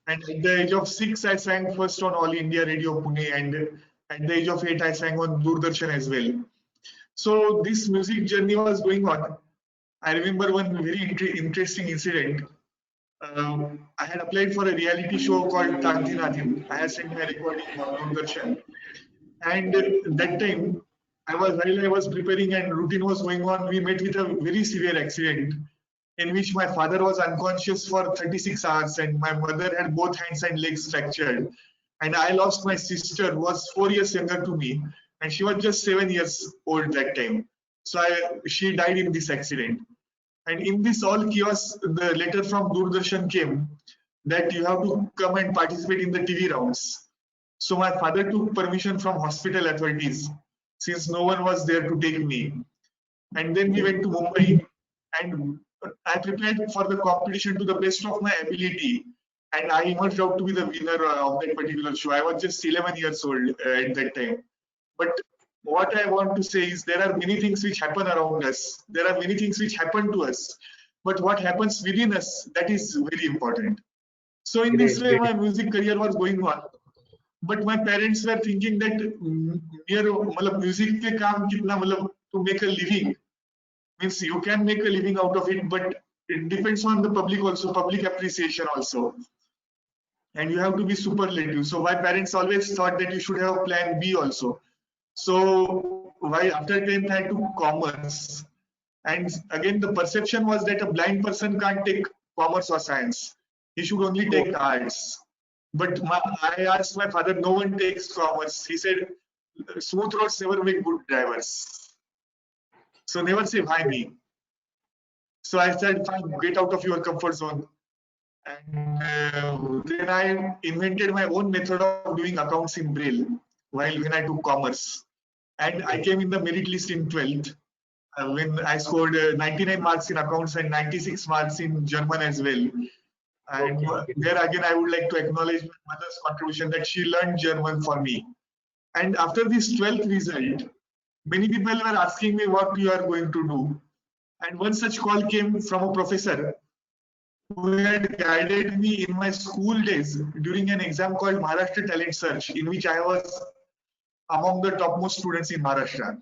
And at the age of 6, I sang first on All India Radio Pune, and at the age of 8, I sang on Doordarshan as well. So this music journey was going on. I remember one very interesting incident. I had applied for a reality show called Tanti Natin. I had sent my recording on Doordarshan, and that time while I was preparing and routine was going on, we met with a very severe accident in which my father was unconscious for 36 hours and my mother had both hands and legs fractured. And I lost my sister, who was 4 years younger to me, and she was just 7 years old that time. So she died in this accident. And in this all chaos, the letter from Doordarshan came that you have to come and participate in the TV rounds. So my father took permission from hospital authorities since no one was there to take me. And then we went to Mumbai, and I prepared for the competition to the best of my ability. and I emerged out to be the winner of that particular show. I was just 11 years old at that time. But what I want to say is there are many things which happen around us. There are many things which happen to us. But what happens within us, that is very important. So in this way, my music career was going on. But my parents were thinking that music ke kaam kitna, to make a living, means you can make a living out of it, but it depends on the public also, public appreciation also. And you have to be superlative. So my parents always thought that you should have a plan B also. So while after 10th I took commerce, and again the perception was that a blind person can't take commerce or science. He should only take arts. But I asked my father, no one takes commerce. He said, smooth roads never make good drivers. So never say why me. So I said, fine, get out of your comfort zone. And then I invented my own method of doing accounts in Braille when I took commerce. And I came in the merit list in 12th when I scored 99 marks in accounts and 96 marks in German as well. And there again, I would like to acknowledge my mother's contribution that she learned German for me. And after this 12th result, many people were asking me what you are going to do. And one such call came from a professor who had guided me in my school days during an exam called Maharashtra Talent Search, in which I was among the topmost students in Maharashtra.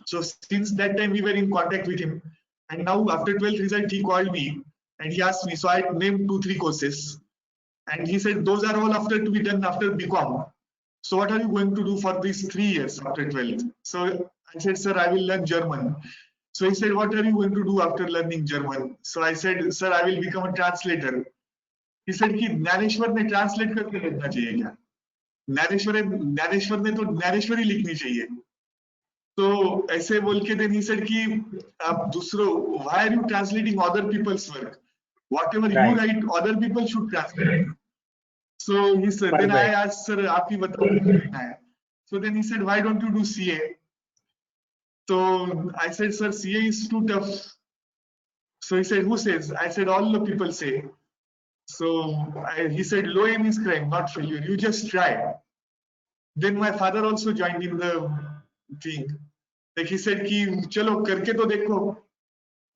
So since that time, we were in contact with him. And now after 12th result, he called me and he asked me. So I named 2-3 courses. And he said, those are all after to be done after BCom. So what are you going to do for these 3 years after 12th? So I said, sir, I will learn German. So he said, what are you going to do after learning German? So I said, sir, I will become a translator. He said, कि ज्ञानेश्वर ने translate करके लिखना चाहिए क्या? ज्ञानेश्वर ने तो ज्ञानेश्वरी लिखनी चाहिए. तो ऐसे बोल के then he said कि आप दूसरों, why are you translating other people's work? Whatever you write, other people should translate. So he said, then I asked, sir, आप ही बताओ. So then he said, why don't you do CA? So I said, sir, CA is too tough. So he said, who says? I said, all the people say. So he said, low aim is crime, not failure. You just try. Then my father also joined in the thing. Like he said, ki, chalo, karke to dekho.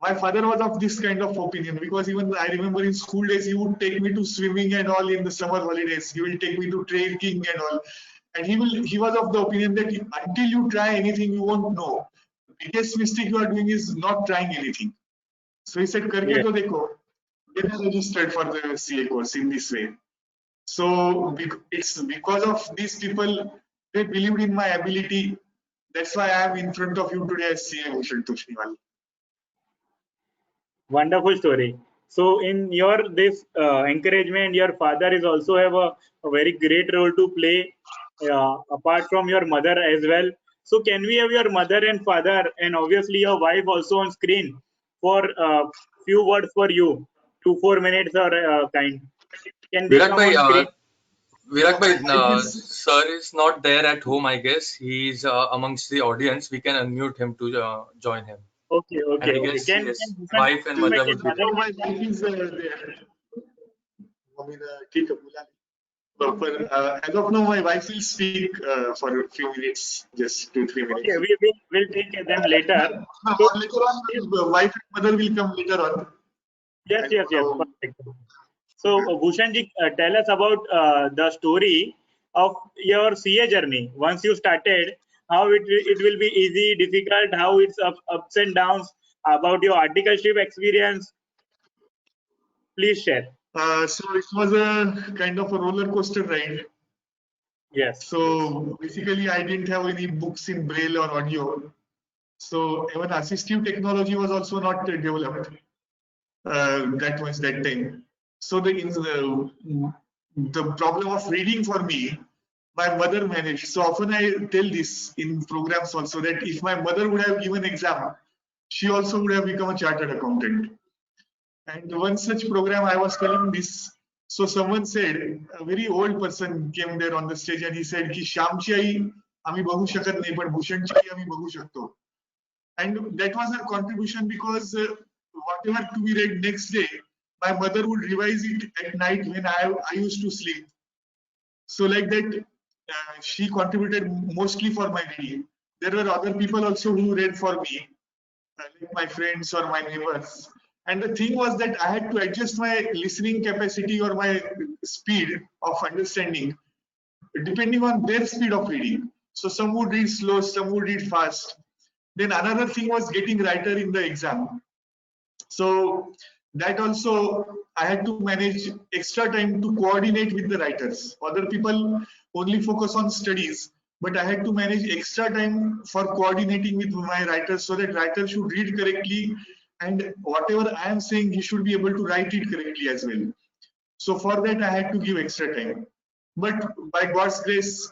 My father was of this kind of opinion because even I remember in school days, he would take me to swimming and all in the summer holidays. He will take me to trekking and all. And he was of the opinion that until you try anything, you won't know. The biggest mistake you are doing is not trying anything. So he said, karke to dekho. Then I registered for the CA course in this way. So it's because of these people, they believed in my ability. That's why I am in front of you today as CA Bhushan Toshniwal. Wonderful story. So in your this encouragement, your father is also have a very great role to play apart from your mother as well. So can we have your mother and father and obviously your wife also on screen for few words for you, 2-4 minutes or kind? Can they come on screen? Virak bhai, sir is not there at home, I guess. He's amongst the audience. We can unmute him to join him. Okay. And I guess his wife and mother would be there. My wife is there. As of now, my wife will speak for a few minutes, just 2-3 minutes. Okay, we'll take them later. So, later on, the wife and mother will come later on. Yes. Perfect. So, Bhushanji, tell us about the story of your CA journey. Once you started, how it will be easy, difficult, how it's ups and downs, about your articleship experience. Please share. So it was a kind of a roller coaster ride. Yes. So basically, I didn't have any books in Braille or audio. So even assistive technology was also not developed that much that time. So the problem of reading for me, my mother managed. So often I tell this in programs also that if my mother would have given exam, she also would have become a chartered accountant. And one such program I was telling this. So someone said, a very old person came there on the stage and he said, ki Shyamchi ai ami bagu shakat nahi, but Bhushanchi ai ami bagu shakto. And that was a contribution because whatever to be read next day, my mother would revise it at night when I used to sleep. So like that, she contributed mostly for my reading. There were other people also who read for me, like my friends or my neighbors. And the thing was that I had to adjust my listening capacity or my speed of understanding depending on their speed of reading. So some would read slow, some would read fast. Then another thing was getting writer in the exam. So that also I had to manage extra time to coordinate with the writers. Other people only focus on studies, but I had to manage extra time for coordinating with my writers so that writer should read correctly and whatever I am saying, he should be able to write it correctly as well. So for that, I had to give extra time. But by God's grace,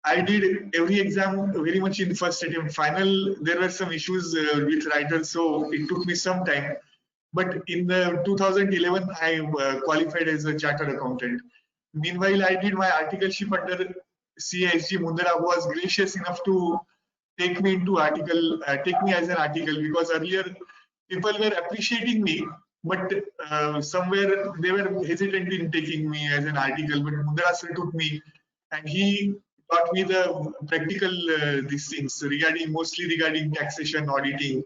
I did every exam very much in first attempt. Final, there were some issues with writers, so it took me some time. But in the 2011, I qualified as a chartered accountant. Meanwhile, I did my articleship under CASG Mundara, who was gracious enough to take me into take me as an article, because earlier people were appreciating me, but somewhere they were hesitant in taking me as an article. But Mundara sir took me, and he taught me the practical these things mostly regarding taxation, auditing,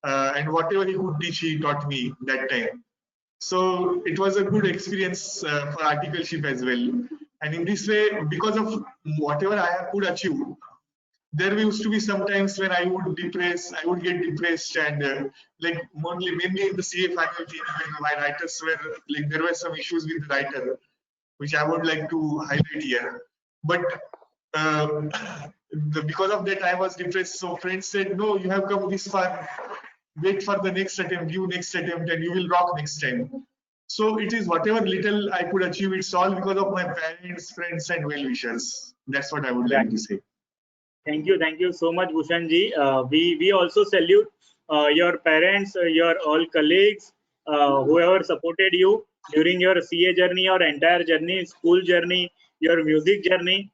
and whatever he could teach, he taught me that time. So it was a good experience for articleship as well. And in this way, because of whatever I could achieve, there used to be sometimes when I would get depressed, and like mainly in the CA final team, when my writers were like, there were some issues with the writer, which I would like to highlight here. But because of that, I was depressed. So friends said, no, you have come this far, wait for the next attempt, give next attempt, and you will rock next time. So it is whatever little I could achieve, it's all because of my parents, friends, and well-wishers. That's what I would like to say. Thank you so much, Bhushan ji. We also salute your parents, your all colleagues, whoever supported you during your CA journey, your entire journey, school journey, your music journey.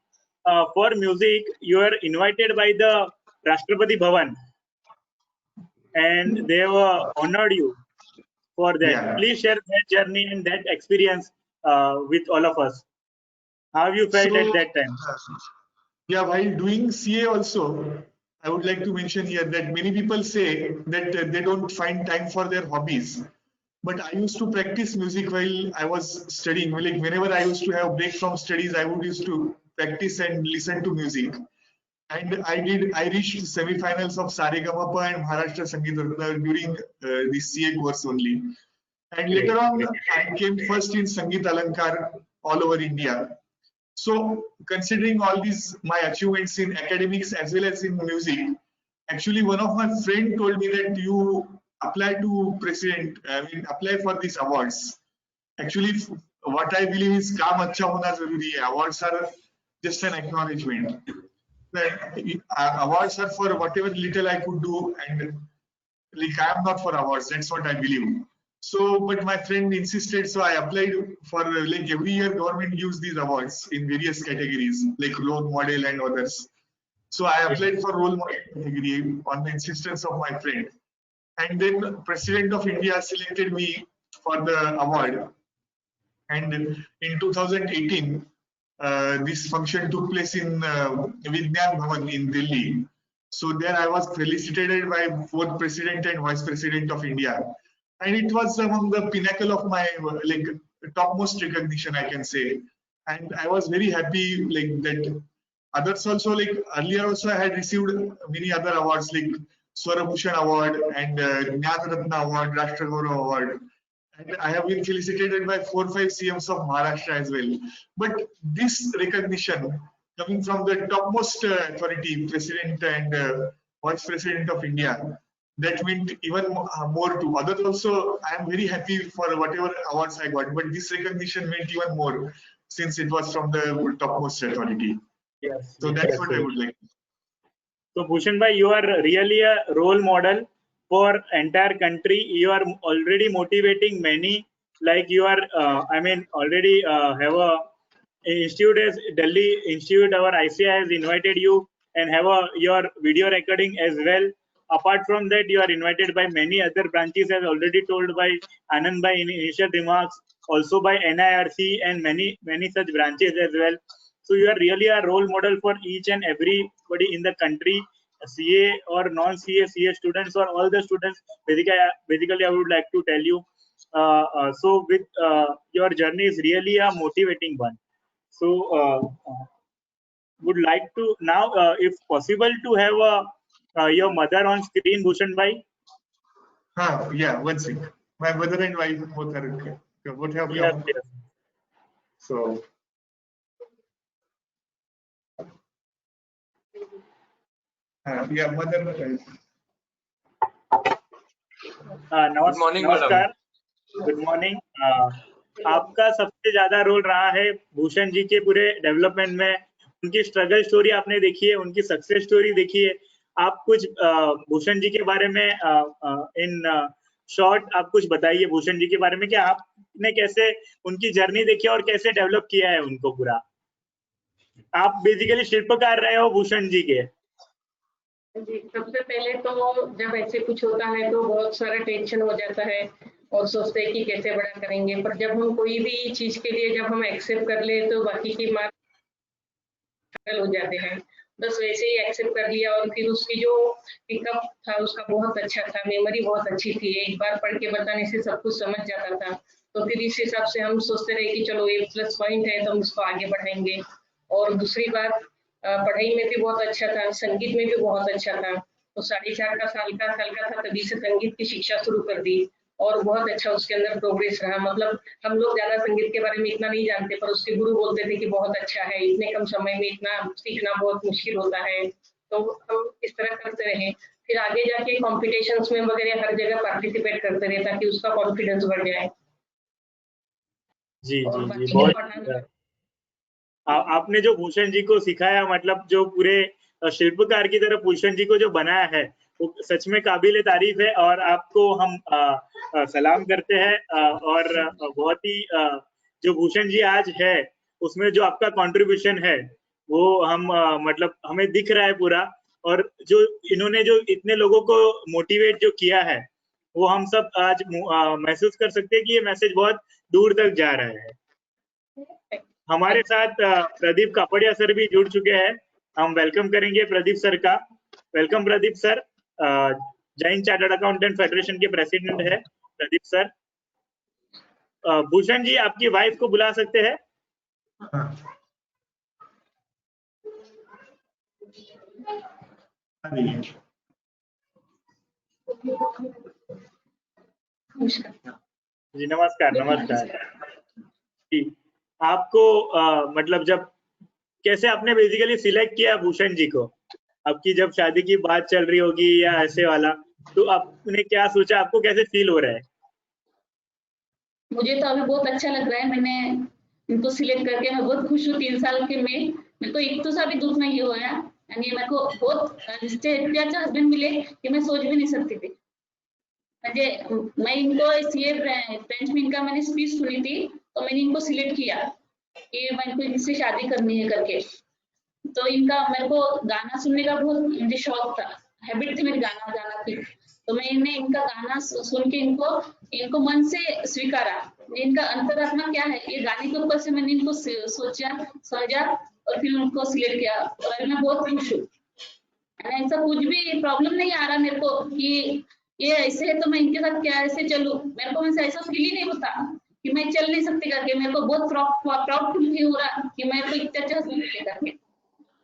For music, you are invited by the Rashtrapati Bhavan, and they were honored you for that. Yeah. Please share that journey and that experience with all of us. How you felt at that time? Yeah, while doing CA also, I would like to mention here that many people say that they don't find time for their hobbies. But I used to practice music while I was studying. Like whenever I used to have break from studies, I would used to practice and listen to music. And I reached semi-finals of Saregamapa and Maharashtra Sangeet Ratna during the CA course only. And later on, I came first in Sangeet Alankar all over India. So considering all these my achievements in academics as well as in music, actually one of my friend told me that you apply to apply for these awards. Actually, what I believe is kaam acha hona zaruri hai. Awards are just an acknowledgement. Awards are for whatever little I could do, and like I am not for awards. That's what I believe. So, but my friend insisted, so I applied for like every year government gives these awards in various categories like role model and others. So I applied for role model category on the insistence of my friend, and then President of India selected me for the award. And in 2018, this function took place in Vigyan Bhavan in Delhi. So there I was felicitated by both President and Vice President of India. And it was among the pinnacle of my like topmost recognition, I can say. And I was very happy like that. Others also, like earlier also I had received many other awards like Swarabhushan Award and Jnana Ratna Award, Rashtra Gaurav Award. And I have been felicitated by 4 or 5 CMs of Maharashtra as well. But this recognition coming from the topmost authority, President and Vice President of India, that meant even more to others. Also, I am very happy for whatever awards I got, but this recognition meant even more since it was from the topmost authority. Yes. So that's what I would like. So Bhushan bhai, you are really a role model for entire country. You are already motivating many. Like you are, already have a institute as Delhi Institute. Our ICI has invited you and have your video recording as well. apart from that, you are invited by many other branches, as already told by Anand by in initial remarks, also by NIRC and many such branches as well. So you are really a role model for each and everybody in the country, CA or non-CA, CA students or all the students. Basically, I would like to tell you. So with your journey is really a motivating one. So would like to now, if possible, to have your mother on screen, Bhushan bhai. Yeah, one sec. My mother and wife both are okay. What have Yes, come? yes. So yeah, mother. Good morning, madam. नमस्कार, good morning. आपका सबसे ज्यादा role रहा है भूषण जी के पूरे development में। उनकी स्ट्रगल स्टोरी आपने देखी है, उनकी सक्सेस स्टोरी देखी है। आप कुछ भूषण जी के बारे में इन शॉर्ट आप कुछ बताइए भूषण जी के बारे में कि आपने कैसे उनकी जर्नी देखी और कैसे डेवलप किया है उनको पूरा। आप बेसिकली शिल्पकार रहे हो भूषण जी के। जी, सबसे पहले तो जब ऐसे कुछ होता है तो बहुत सारा टेंशन हो जाता है और सोचते हैं कि कैसे बड़ा करेंगे, पर जब हम कोई भी चीज के लिए जब हम एक्सेप्ट कर ले तो बाकी की मार्क हो जाते हैं। बस वैसे ही एक्सेप्ट कर लिया और फिर उसकी जो पिकअप था उसका बहुत अच्छा था, मेमोरी बहुत अच्छी थी, एक बार पढ़ के बताने से सब कुछ समझ जाता था। तो फिर इस हिसाब से हम सोचते रहे कि चलो ये प्लस पॉइंट है तो हम उसको आगे बढ़ाएंगे। और दूसरी बात, पढ़ाई में भी बहुत अच्छा था, संगीत में भी बहुत अच्छा था। तो 4.5 साल का था तभी से संगीत की शिक्षा शुरू कर दी और बहुत अच्छा उसके अंदर प्रोग्रेस रहा। मतलब हम लोग ज्यादा संगीत के बारे में इतना नहीं जानते, पर उसके गुरु बोलते थे कि बहुत अच्छा है, इतने कम समय में इतना सीखना बहुत मुश्किल होता है। तो हम इस तरह करते रहे। फिर आगे जाके कॉम्पिटिशन्स में वगैरह हर जगह पार्टिसिपेट करते रहे ताकि उसका कॉन्फिडेंस बढ़ जाए। जी और जी बाकी जी, के बहुत पढ़ाना आपने जो भूषण जी को सिखाया, मतलब जो पूरे शिल्पकार की तरह भूषण जी को जो बनाया है, वो सच में काबिल तारीफ है। और आपको हम सलाम करते हैं और बहुत ही जो भूषण जी आज है उसमें जो आपका कंट्रीब्यूशन है वो हम मतलब हमें दिख रहा है पूरा। और जो इन्होंने जो इतने लोगों को मोटिवेट जो किया है वो हम सब आज महसूस कर सकते हैं कि ये मैसेज बहुत दूर तक जा रहा है। हमारे साथ प्रदीप कापड़िया सर भी जुड़ चुके हैं, हम वेलकम करेंगे प्रदीप सर का। Welcome Pradeep sir, Jain chartered accountant federation के प्रेसिडेंट है प्रदीप सर। भूषण जी आपकी वाइफ को बुला सकते हैं? जी नमस्कार। नमस्कार जी। आपको मतलब जब कैसे आपने बेसिकली सिलेक्ट किया भूषण जी को? आपकी जब शादी की बात चल रही होगी या ऐसे वाला, तो आपने क्या सोचा, आपको कैसे फील हो रहा है? मुझे तो अभी बहुत अच्छा लग रहा है। मैंने इनको सिलेक्ट करके मैं बहुत खुश हूँ। 3 साल के में मेरे को एक तो सा भी दुख नहीं हुआ है। यानी मेरे को बहुत इतने अच्छे हस्बैंड मिले कि मैं सोच भी नहीं सकती थी। मैं इनको सीए फ्रेंच में इनका मैंने स्पीच सुनी थी तो मैंने इनको सिलेक्ट किया कि मैं इनको इनसे शादी करनी है करके। तो इनका मेरे को गाना सुनने का बहुत मुझे शौक था, हैबिट थी मेरी गाना गाना की। तो मैंने इनका गाना सुन के इनको मन से स्वीकारा। इनका अंतरात्मा क्या है ये गाने के ऊपर से मैंने इनको सोचा समझा और फिर उनको सिलेक्ट किया और मैं बहुत खुश हूँ। ऐसा कुछ भी प्रॉब्लम नहीं आ रहा मेरे को कि ये ऐसे है तो मैं इनके साथ क्या ऐसे चलूं। मेरे को ऐसा फील ही नहीं होता कि मैं चल नहीं सकती करके। मेरे को बहुत प्राउड फील हो रहा कि मैं तो इतने अच्छा हस्बैंड करके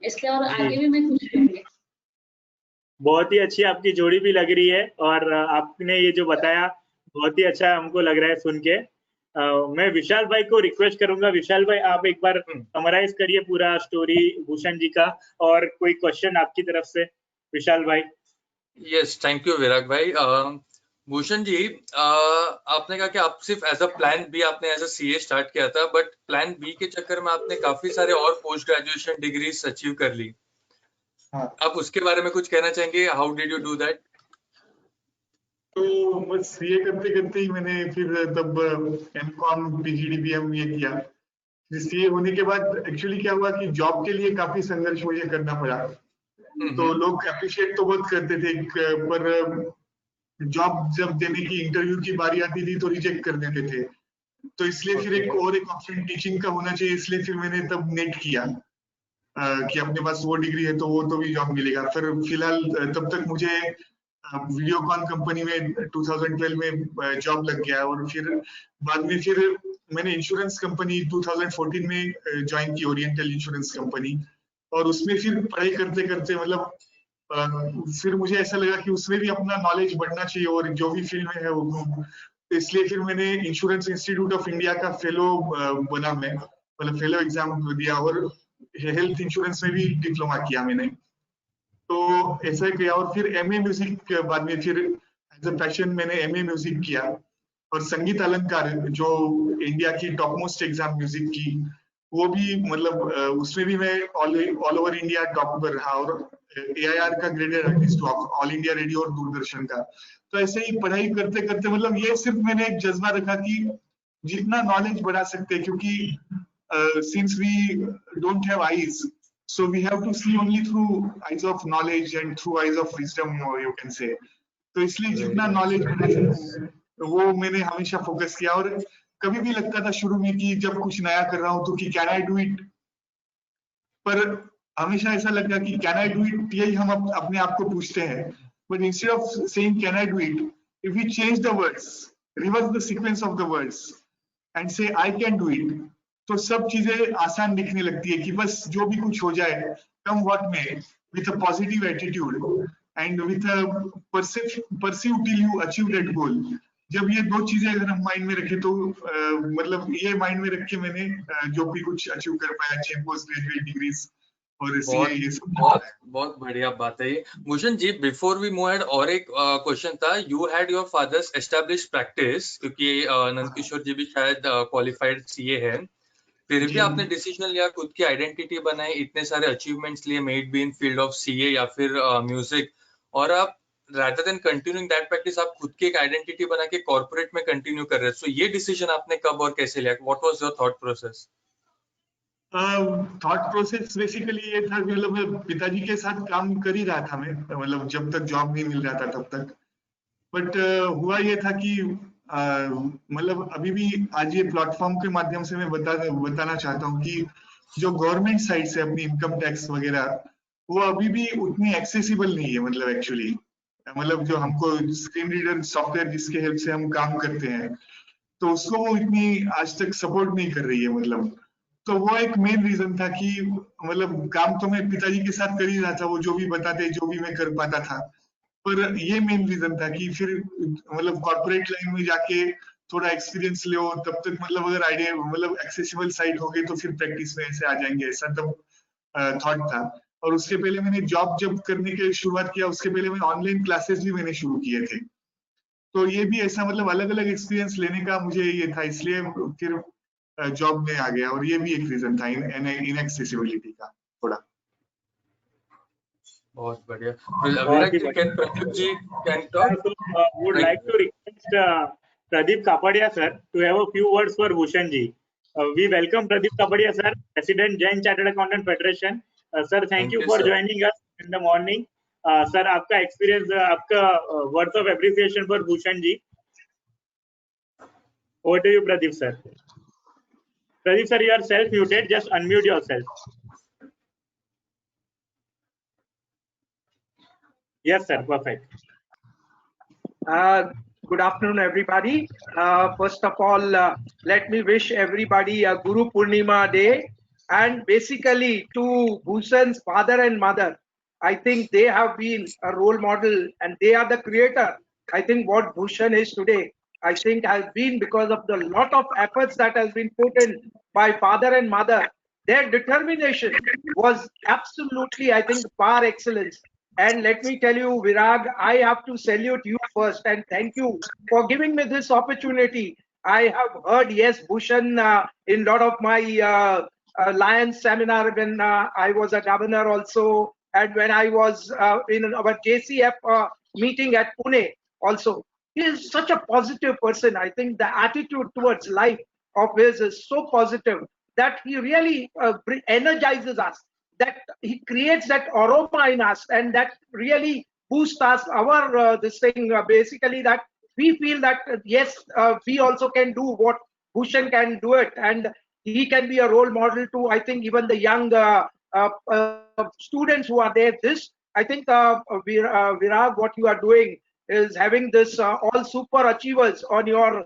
इसलिए और आगे भी मैं खुश रहूंगी। बहुत ही अच्छी आपकी जोड़ी भी लग रही है और आपने ये जो बताया बहुत ही अच्छा हमको लग रहा है सुन के। मैं विशाल भाई को रिक्वेस्ट करूंगा, विशाल भाई आप एक बार समराइज करिए पूरा स्टोरी भूषण जी का और कोई क्वेश्चन आपकी तरफ से विशाल भाई। यस, थैंक यू विराग भाई। भूषण जी, आपने कहा कि आप सिर्फ एज अ प्लान बी आपने एज अ सीए स्टार्ट किया था, बट प्लान बी के चक्कर में आपने काफी सारे और पोस्ट ग्रेजुएशन डिग्रीज अचीव कर ली। आप उसके बारे में कुछ कहना चाहेंगे? How did you do that? तो बस सीए करते करते ही मैंने फिर तब एमकॉम पीजीडीबीएम ये किया। फिर सीए होने के बाद एक्चुअली क्या हुआ कि जॉब के लिए काफी संघर्ष मुझे करना पड़ा। तो लोग अप्रिशिएट तो बहुत करते थे, पर जॉब जब देने की इंटरव्यू की बारी आती थी तो रिजेक्ट कर देते थे। तो इसलिए फिर एक ऑप्शन टीचिंग का होना चाहिए, इसलिए फिर मैंने तब नेट किया कि अपने पास वो डिग्री है तो वो तो भी जॉब मिलेगा। फिर फिलहाल तब तक मुझे वीडियोकॉन कंपनी में 2012 में जॉब लग गया, और फिर बाद में फिर मैंने इंश्योरेंस कंपनी 2014 में ज्वाइन की, ओरिएंटल इंश्योरेंस कंपनी। और उसमें फिर पढ़ाई करते करते मतलब फिर मुझे ऐसा लगा कि उसमें भी अपना नॉलेज बढ़ना चाहिए, और जो भी फील्ड में है वो, तो इसलिए फिर मैंने इंश्योरेंस इंस्टीट्यूट ऑफ इंडिया का फेलो बना मैं, मतलब फेलो एग्जाम दिया, और हेल्थ इंश्योरेंस में भी डिप्लोमा किया मैंने। तो ऐसा किया, और फिर एमए म्यूजिक बाद में फिर एज अ पैशन मैंने एमए म्यूजिक किया, और संगीत अलंकार जो इंडिया की टॉप मोस्ट एग्जाम म्यूजिक की, वो भी मतलब उसमें भी मैं ऑल ओवर इंडिया टॉप पर रहा, और AIR का graded artist all India radio और दूरदर्शन का। तो ऐसे ही पढ़ाई करते करते मतलब ये सिर्फ मैंने एक जज्बा रखा कि जितना नॉलेज बढ़ा सकते हैं, क्योंकि since we don't have eyes, so we have to see only through eyes of knowledge and through eyes of wisdom, you can say. तो इसलिए जितना नॉलेज बढ़ा सकते वो मैंने हमेशा फोकस किया। और कभी भी लगता था शुरू में कि जब कुछ नया कर रहा हूँ तो कि कैन आई डू इट, पर हमेशा ऐसा लगा कि कैन आई डू इट यही हम अपने आप को पूछते हैं, but instead of saying can I do it, if we change the words, reverse the sequence of the words and say I can do it, तो सब चीजें आसान दिखने लगती है कि बस जो भी कुछ हो जाए, कम व्हाट में, with a positive attitude and with a perceive till you achieve that goal. जब ये दो चीजें अगर हम माइंड में रखें तो मतलब ये माइंड में रख के मैंने जो भी कुछ अचीव कर पाया, 6 पोस्ट ग्रेजुएट डिग्रीज और ये सब। बहुत बढ़िया बात है ये। Bhushan ji, before we move head, और एक क्वेश्चन था। You had your fathers established practice, क्योंकि नंदकिशोर जी भी शायद क्वालिफाइड सीए है, फिर भी आपने डिसीजन लिया, खुद की आइडेंटिटी बनाई, इतने सारे अचीवमेंट्स लिए, made be in field of CA या फिर म्यूजिक, और आप rather than continuing that practice आप खुद की एक आइडेंटिटी बना के कॉर्पोरेट में कंटिन्यू कर रहे हैं। सो ये डिसीजन आपने कब और कैसे लिया? What was your thought process? Thought process basically ये था, मतलब पिताजी के साथ काम कर ही रहा था मैं, मतलब जब तक जॉब नहीं मिल रहा था तब तक। बट हुआ ये था कि मतलब अभी भी आज ये प्लेटफॉर्म के माध्यम से मैं बताना चाहता हूँ कि जो गवर्नमेंट साइड से अपनी इनकम टैक्स वगैरह, वो अभी भी उतनी एक्सेसिबल नहीं है। मतलब एक्चुअली मतलब जो हमको स्क्रीन रीडर सॉफ्टवेयर जिसके हेल्प से हम काम करते हैं, तो उसको वो इतनी आज तक सपोर्ट नहीं कर रही है। मतलब तो वो एक मेन रीजन था कि मतलब काम तो मैं पिताजी के साथ कर ही रहा था, वो जो भी बताते, जो भी मैं कर पाता था, पर ये मेन रीजन था कि फिर मतलब कॉर्पोरेट लाइन में जाके थोड़ा एक्सपीरियंस लो, तब तक मतलब अगर आइडिया मतलब एक्सेसिबल साइट हो गई तो फिर प्रैक्टिस में ऐसे आ जाएंगे, ऐसा तब थॉट था। और उसके पहले मैंने जॉब जब करने की शुरुआत किया, उसके पहले मैं ऑनलाइन क्लासेस भी मैंने शुरू किए थे। तो ये भी ऐसा मतलब अलग अलग एक्सपीरियंस लेने का मुझे ये था, इसलिए फिर जॉब में आ गया। और ये भी एक रीजन था इनएक्सेसिबिलिटी का थोड़ा। बहुत बढ़िया। Pradeep ji can talk. Would like to request Pradeep Kapadia sir to have a few words for Bhushan ji. We welcome Pradeep Kapadia sir, President Jain Chartered Accountant Federation. Sir, thank you for joining us in the morning. Sir, आपका experience, आपका words of appreciation for Bhushan ji. Over to you, Pradeep sir. Pradeep sir, you are self-muted. Just unmute yourself. Yes, sir. Perfect. Good afternoon, everybody. First of all, let me wish everybody a Guru Purnima day. And basically, to Bhushan's father and mother, I think they have been a role model and they are the creator. I think what Bhushan is today, I think has been because of the lot of efforts that has been put in by father and mother. Their determination was absolutely, I think, par excellence. And let me tell you, Virag, I have to salute you first and thank you for giving me this opportunity. I have heard, yes, Bhushan in a lot of my Lions seminar when I was a governor also, and when I was in our JCF meeting at Pune also. He is such a positive person. I think the attitude towards life of his is so positive that he really energizes us. that he creates that aroma in us, and that really boosts us, our this thing, basically, that we feel that yes, we also can do what Bhushan can do it, and he can be a role model to, I think, even the young students who are there. This, I think, Virag, what you are doing is having this all super achievers on your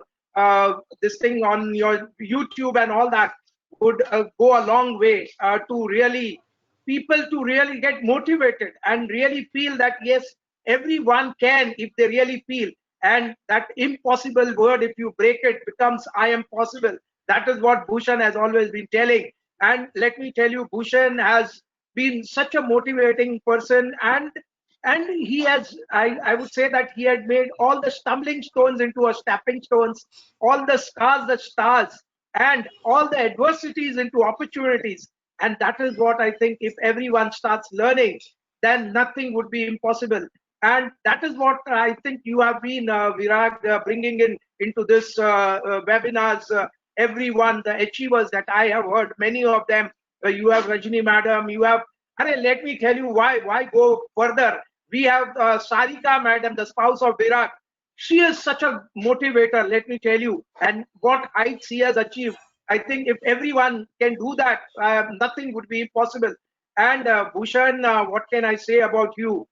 this thing on your YouTube and all that would go a long way to really people to really get motivated and really feel that yes, everyone can if they really feel. And that impossible word, if you break it, becomes I am possible. That is what Bhushan has always been telling. And let me tell you, Bhushan has been such a motivating person, and he has, I would say that he had made all the stumbling stones into a stepping stones, all the scars the stars, and all the adversities into opportunities. And that is what I think, if everyone starts learning, then nothing would be impossible. And that is what I think you have been, Virag, bringing in into this webinars. Everyone, the achievers that I have heard, many of them. You have Rajni Madam. You have. Let me tell you why go further. We have Sarika Madam, the spouse of Virag. She is such a motivator. Let me tell you, and what heights she has achieved. I think if everyone can do that, nothing would be impossible. And Bhushan, what can I say about you?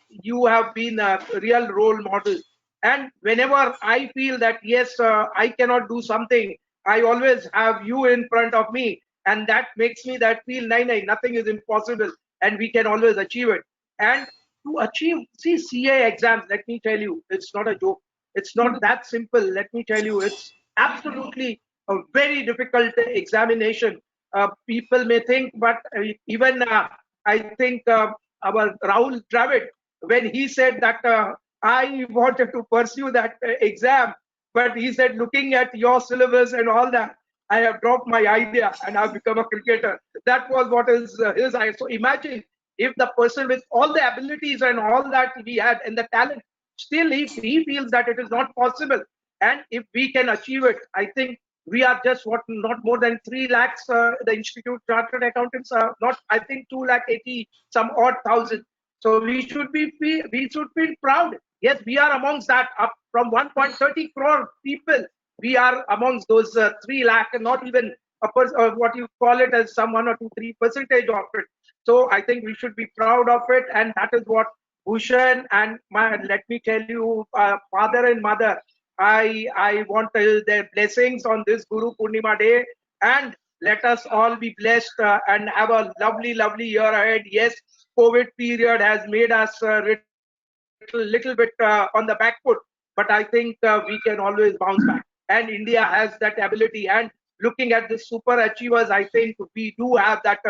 You have been a real role model. And whenever I feel that, yes, I cannot do something, I always have you in front of me. And that makes me that feel, nothing is impossible and we can always achieve it. And to achieve, see, CA exams, let me tell you, it's not a joke. It's not that simple. Let me tell you, it's absolutely a very difficult examination. People may think, but even I think our Rahul Dravid, when he said that I wanted to pursue that exam, but he said, looking at your syllabus and all that, I have dropped my idea and I've become a cricketer. That was what is his idea. So imagine if the person with all the abilities and all that he had and the talent, still if he feels that it is not possible, and if we can achieve it, I think we are just not more than 3 lakhs. The Institute Chartered Accountants are not, I think, 280 some odd thousand. So we should feel proud. Yes, we are amongst that. Up from 1.30 crore people, we are amongst those 3 lakh, and not even what you call it as some 1 or 2-3% of it. So I think we should be proud of it, and that is what Bhushan and let me tell you, father and mother, I want their blessings on this Guru Purnima day, and let us all be blessed and have a lovely year ahead. Yes, COVID period has made us little bit on the back foot, but I think we can always bounce back, and India has that ability. And looking at the super achievers, I think we do have that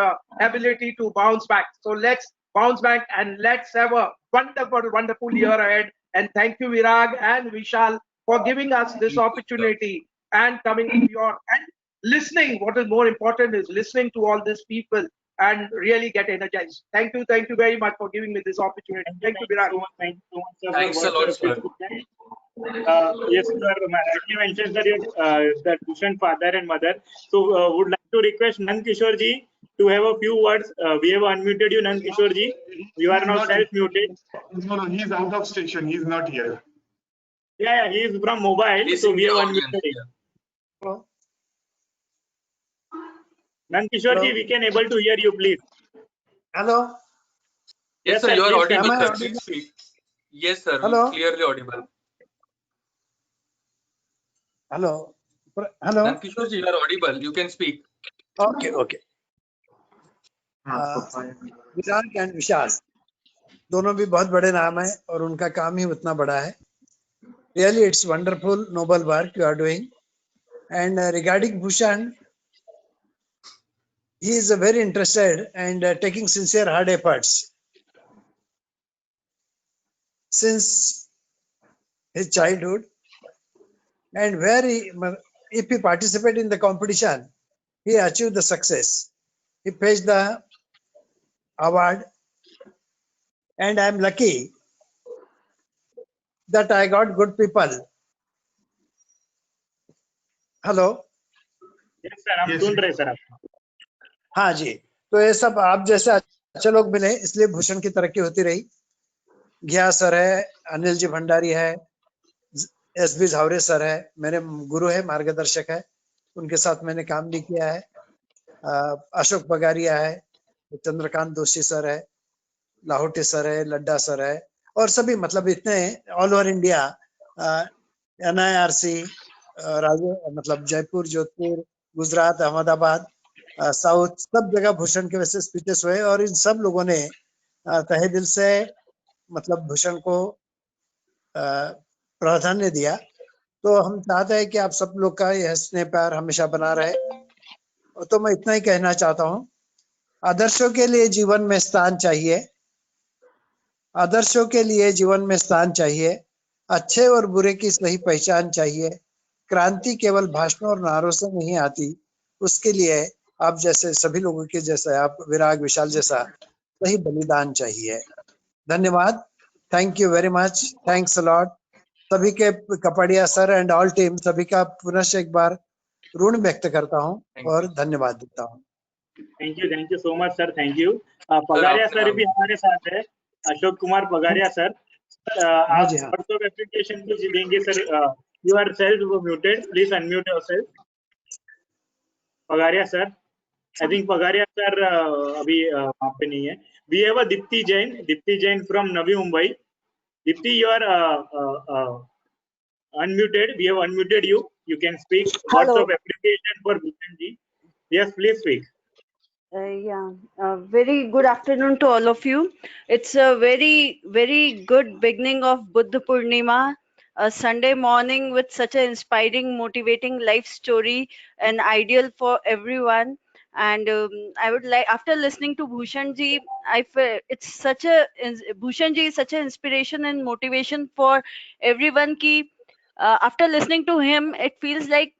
ability to bounce back. So let's bounce back and let's have a wonderful year ahead. And thank you, Virag and Vishal, for giving us this opportunity and coming to your and listening. What is more important is listening to all these people and really get energized. Thank you very much for giving me this opportunity. Thank you, Virag. Thank you so much. Thanks a lot, sir. Yes, sir. Rightly mentioned that that Bhushan father and mother. So would like to request Nand Kishore ji to have a few words. We have unmuted you, Nand Kishore ji. You are now self-muted. No, he's out of station. He's not here. Yeah, he is from mobile. He's so in we the have audience, unmuted him. yeah. Nand Kishore ji, we can able to hear you, please. Hello. Yes, sir, you are please audible, Am I sir. audible? Please speak. Yes, sir, Hello? clearly audible. Hello. Hello. Nankishore ji, you are audible. You can speak. Okay. Virag and Vishal दोनों भी बहुत बड़े नाम है और उनका काम ही उतना बड़ा है. Really, it's wonderful, noble work you are doing. And regarding Bhushan, he is very interested and taking sincere hard efforts since his childhood. And if he participate in the competition, he achieved the success. He fetched the award, and I am lucky that I got good people. Hello. Yes, sir. हम सुन रहे sir. हाँ जी. तो ये सब आप जैसे अच्छे लोग मिले, इसलिए भूषण की तरक्की होती रही। घिया सर है, अनिल जी भंडारी है, SB झावरे सर है, मेरे गुरु है, मार्गदर्शक है, उनके साथ मैंने काम भी किया है। अशोक बगारिया है, चंद्रकांत दोषी सर है, लाहौटी सर है, लड्डा सर है, और सभी मतलब इतने ऑल ओवर इंडिया, NIRC, मतलब जयपुर, जोधपुर, गुजरात, अहमदाबाद, साउथ, सब जगह भूषण के वैसे स्पीचेस हुए, और इन सब लोगों ने तहे दिल से मतलब भूषण को प्राधान्य दिया। तो हम चाहते हैं कि आप सब लोग का यह स्नेह प्यार हमेशा बना रहे। तो मैं इतना ही कहना चाहता हूँ, आदर्शों के लिए जीवन में स्थान चाहिए, आदर्शों के लिए जीवन में स्थान चाहिए, अच्छे और बुरे की सही पहचान चाहिए। क्रांति केवल भाषणों और नारों से नहीं आती, उसके लिए आप जैसे सभी लोगों के जैसे आप विराग विशाल जैसा सही बलिदान चाहिए। धन्यवाद, thank you very much, thanks a lot. सभी के कपड़िया सर एंड ऑल टीम, सभी का पुनः एक बार ऋण व्यक्त करता हूँ और धन्यवाद देता हूँ। Thank you so much sir, thank you. Pagaria sir भी हमारे साथ है, अशोक कुमार पगारिया सर। हाँ आप जी, हाँ। वर्ड्स ऑफ एप्रिसिएशन कुछ देंगे sir? You are self muted, please unmute yourself. Pagaria sir, I think Pagaria sir अभी वहाँ पे नहीं है। We have a Deepti Jain from Navi Mumbai. Deepti, you are unmuted. We have unmuted you. You can speak. Words Hello. of appreciation for Bhushan ji. Yes, please speak. Very good afternoon to all of you. It's a very good beginning of Buddha Purnima, a Sunday morning with such an inspiring, motivating life story, an ideal for everyone. And I would like, after listening to Bhushan ji, I feel it's such a Bhushan ji is such an inspiration and motivation for everyone. Ki after listening to him, it feels like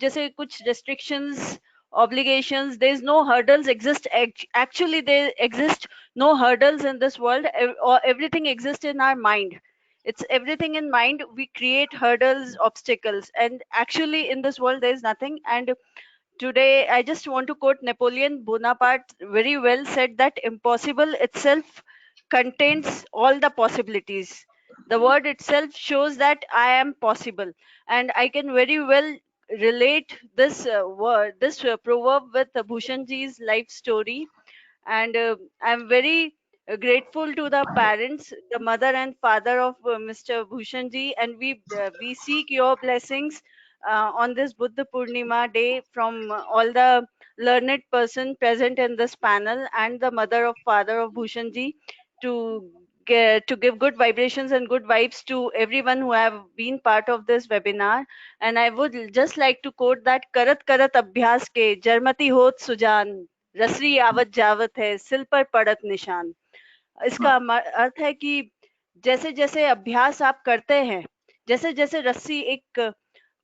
जैसे कुछ restrictions, obligations, there's no hurdles exist. Actually there exist no hurdles in this world, or everything exists in our mind. It's everything in mind. We create hurdles, obstacles, and actually in this world there's nothing. And today I just want to quote Napoleon Bonaparte, very well said, that impossible itself contains all the possibilities. The word itself shows that I am possible, and I can very well relate this word, this proverb with Bhushan ji's life story. And I'm very grateful to the parents, the mother and father of Mr. Bhushan ji, and we seek your blessings on this Buddha Purnima day from all the learned person present in this panel and the mother of father of Bhushan ji, to give good vibrations and good vibes to everyone who have been part of this webinar. And I would just like to quote that karat karat abhyas ke jarmati hot sujan, रसरी आवत जावत है, सिल पर पड़त निशान। इसका अर्थ है कि जैसे जैसे अभ्यास आप करते हैं, जैसे जैसे रस्सी एक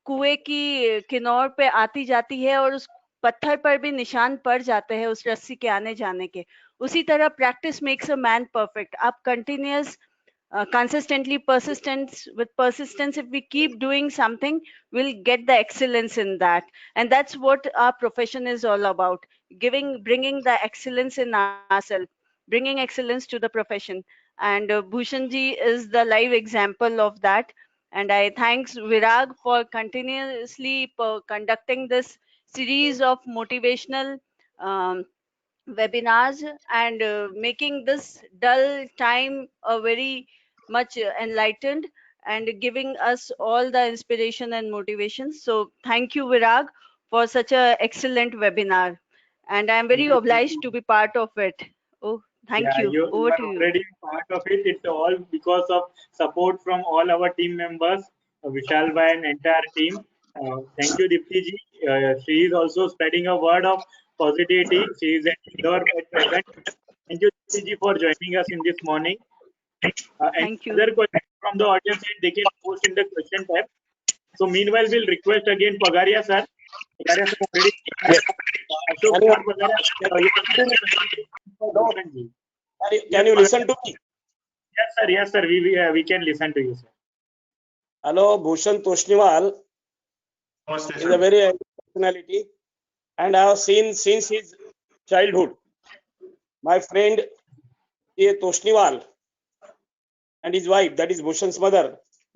कुएं की किनार पे आती जाती है और उस पत्थर पर भी निशान पड़ जाते हैं उस रस्सी के आने जाने के, उसी तरह practice makes a man perfect. आप continuous consistently with persistence, if we keep doing something, we'll get the excellence in that. And that's what our profession is all about, bringing the excellence in ourselves, bringing excellence to the profession. And Bhushan ji is the live example of that. And I thanks Virag for continuously conducting this series of motivational webinars and making this dull time a very much enlightened and giving us all the inspiration and motivation. So thank you, Virag, for such a excellent webinar, and I'm very obliged to be part of it. Oh, thank you. You Over are to you. already part of it. It's all because of support from all our team members, Vishal Bhai and entire team. Thank you, Dipti ji. She is also spreading a word of positivity. She is here at present. Thank you, Dipti ji, for joining us in this morning. Thank you. Other questions from the audience, they can post in the question tab. So meanwhile, we'll request again Pagaria sir. Pagaria sir already. Ashok Kumar Pagaria sir. Can you listen to me? Yes, sir. We can listen to you, sir. Hello, Bhushan Toshniwal is a very personality, and I have seen since his childhood. my friend A. Toshniwal and his wife, that is Bhushan's mother,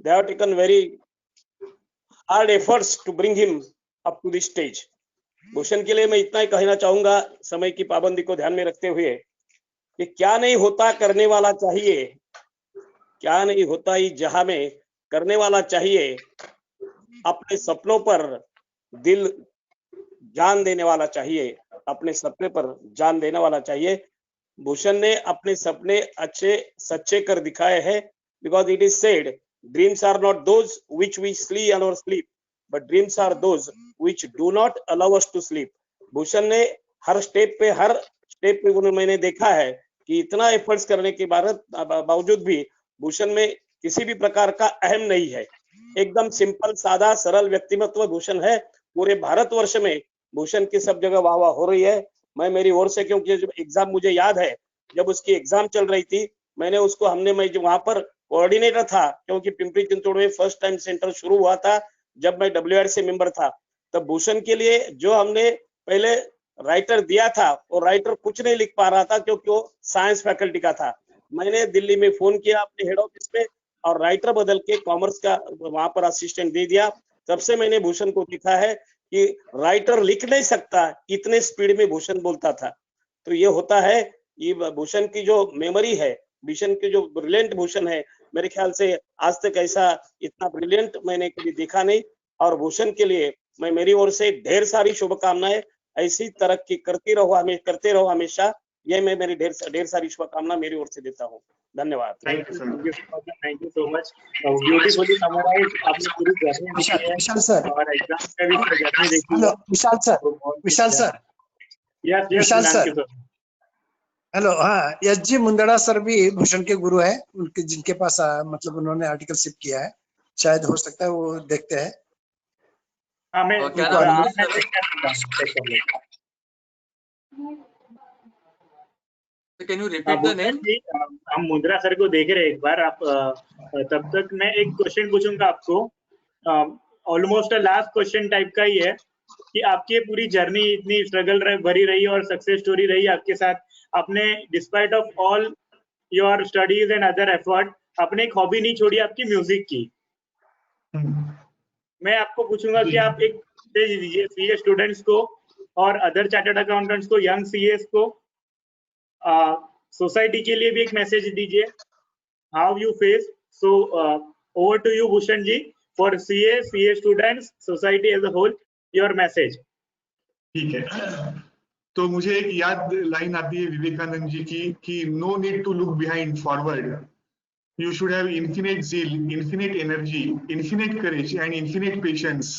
they have taken very hard efforts to bring him up to this stage. Bhushan के लिए मैं इतना ही कहना चाहूंगा, समय की पाबंदी को ध्यान में रखते हुए, कि क्या नहीं होता करने वाला चाहिए, क्या नहीं होता ही जहां में करने वाला चाहिए, अपने सपनों पर दिल जान देने वाला चाहिए, अपने सपने पर जान देने वाला चाहिए। भूषण ने अपने सपने अच्छे सच्चे कर दिखाए हैं, because it is said dreams are not those which we sleep in our sleep, but dreams are those which do not allow us to sleep. Bhushan ने हर स्टेप पे मैंने देखा है कि इतना एफर्ट्स करने के बावजूद भी भूषण में किसी भी प्रकार का अहम नहीं है। एकदम सिंपल सादा सरल व्यक्तिमत्व भूषण है। पूरे भारतवर्ष में भूषण की सब जगह वाह वाह हो रही है। मैं मेरी ओर से, क्योंकि जब एग्जाम मुझे याद है, जब उसकी एग्जाम चल रही थी, मैंने उसको मैं जो वहां पर कोऑर्डिनेटर था, क्योंकि पिंपरी चिंचवड़ में फर्स्ट टाइम सेंटर शुरू हुआ था जब मैं WRC मेंबर था, तब भूषण के लिए जो हमने पहले राइटर दिया था, वो राइटर कुछ नहीं लिख पा रहा था क्योंकि वो साइंस फैकल्टी का था। मैंने दिल्ली में फोन किया अपने हेड ऑफिस पे और राइटर बदल के कॉमर्स का वहां पर असिस्टेंट दे दिया। तब से मैंने भूषण को देखा है कि राइटर लिख नहीं सकता, इतने स्पीड में भूषण बोलता था। तो ये होता है, ये भूषण की जो मेमोरी है, भूषण की जो ब्रिलियंट भूषण है, मेरे ख्याल से आज तक ऐसा इतना ब्रिलियंट मैंने कभी देखा नहीं। और भूषण के लिए मैं मेरी ओर से ढेर सारी शुभकामनाएं, ऐसी तरक्की करते रहो हमेशा, ये मैं मेरी ढेर सारी शुभकामना मेरी ओर से देता हूँ। धन्यवाद। Thank you so much. Beautifully summarise आपने पूरी जर्नी देखी है और एग्जाम में भी जर्नी देखी है। विशाल सर यस विशाल सर, हेलो। हाँ, SG मुंदड़ा सर भी भूषण के गुरु है, उनके जिनके पास मतलब उन्होंने आर्टिकलशिप किया है, शायद हो सकता है वो देखते हैं। हाँ, मैं can you repeat the name? हम मुंद्रा सर को देख रहे हैं एक बार। आप तब तक मैं एक क्वेश्चन पूछूंगा आपको, ऑलमोस्ट लास्ट क्वेश्चन टाइप का ही है कि आपकी पूरी जर्नी इतनी स्ट्रगल भरी रही और सक्सेस स्टोरी रही आपके साथ। आपने despite of all your studies and other effort, आपने एक हॉबी नहीं छोड़ी आपकी म्यूजिक की। मैं आपको पूछूंगा कि आप एक CA स्टूडेंट्स को और अदर चार्टर्ड अकाउंटेंट्स को, यंग CAs को, सोसाइटी के लिए भी एक मैसेज दीजिए, how you face. So over to you Bhushan ji, for CA students, society as a whole, your message. ठीक है, तो मुझे एक याद लाइन आती है विवेकानंद जी की कि no need to look behind, forward you should have infinite zeal, infinite energy, infinite courage and infinite patience,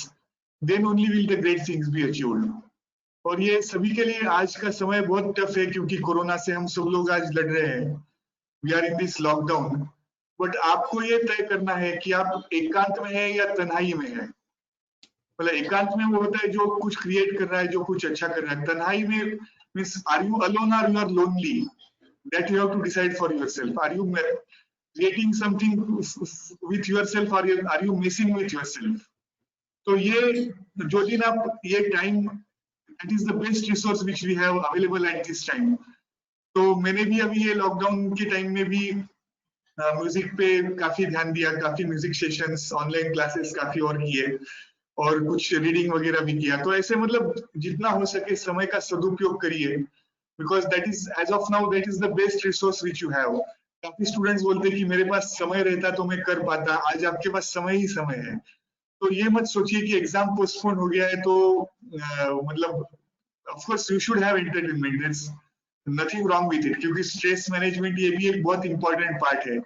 then only will the great things be achieved। और ये सभी के लिए आज का समय बहुत टफ है, क्योंकि कोरोना से हम सब लोग आज लड़ रहे हैं, we are in this lockdown. But आपको ये तय करना है कि आप एकांत में है या तन्हाई में है। मतलब एकांत में वो होता है जो कुछ क्रिएट कर रहा है, जो कुछ अच्छा कर रहा है। तन्हाई में मीन्स आर यू अलोन और you are lonely, that you have to decide for yourself. Are you creating something with yourself or are you messing with yourself? तो ये जो दिन आप ये time, that is the best resource which we have available at this time। तो मैंने भी अभी ये लॉकडाउन के टाइम में भी म्यूजिक पे काफी ध्यान दिया, काफी म्यूजिक सेशंस, ऑनलाइन क्लासेस काफी और किए और कुछ रीडिंग वगैरह भी किया। तो ऐसे मतलब जितना हो सके समय का सदुपयोग करिए, because that is as of now that is the best resource which you have. काफी स्टूडेंट्स बोलते हैं कि मेरे पास समय रहता तो मैं कर पाता, आज आपके पास समय ही समय है। तो ये मत सोचिए कि एग्जाम पोस्टपोन हो गया है तो मतलब of course you should have entertainment, there's nothing wrong with it, क्योंकि स्ट्रेस मैनेजमेंट ये भी एक बहुत इंपॉर्टेंट पार्ट है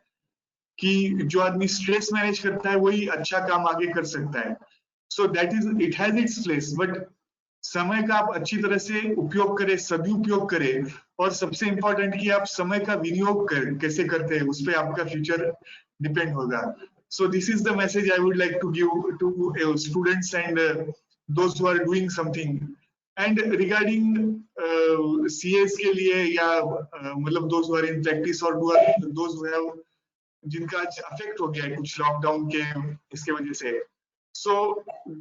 कि जो आदमी स्ट्रेस मैनेज करता है वही अच्छा काम आगे कर सकता है। So that is, it has its place, but समय का आप अच्छी तरह से उपयोग करें, सदुपयोग करें, और सबसे इंपॉर्टेंट कि आप समय का विनियोग कैसे करते हैं, उस पर आपका फ्यूचर डिपेंड होगा। So this is the message I would like to give to students and those who are doing something. And regarding CAs के लिए या मतलब those who are in practice और दोज हु हैव, जिनका आज affect हो गया है कुछ लॉकडाउन के इसके वजह से, so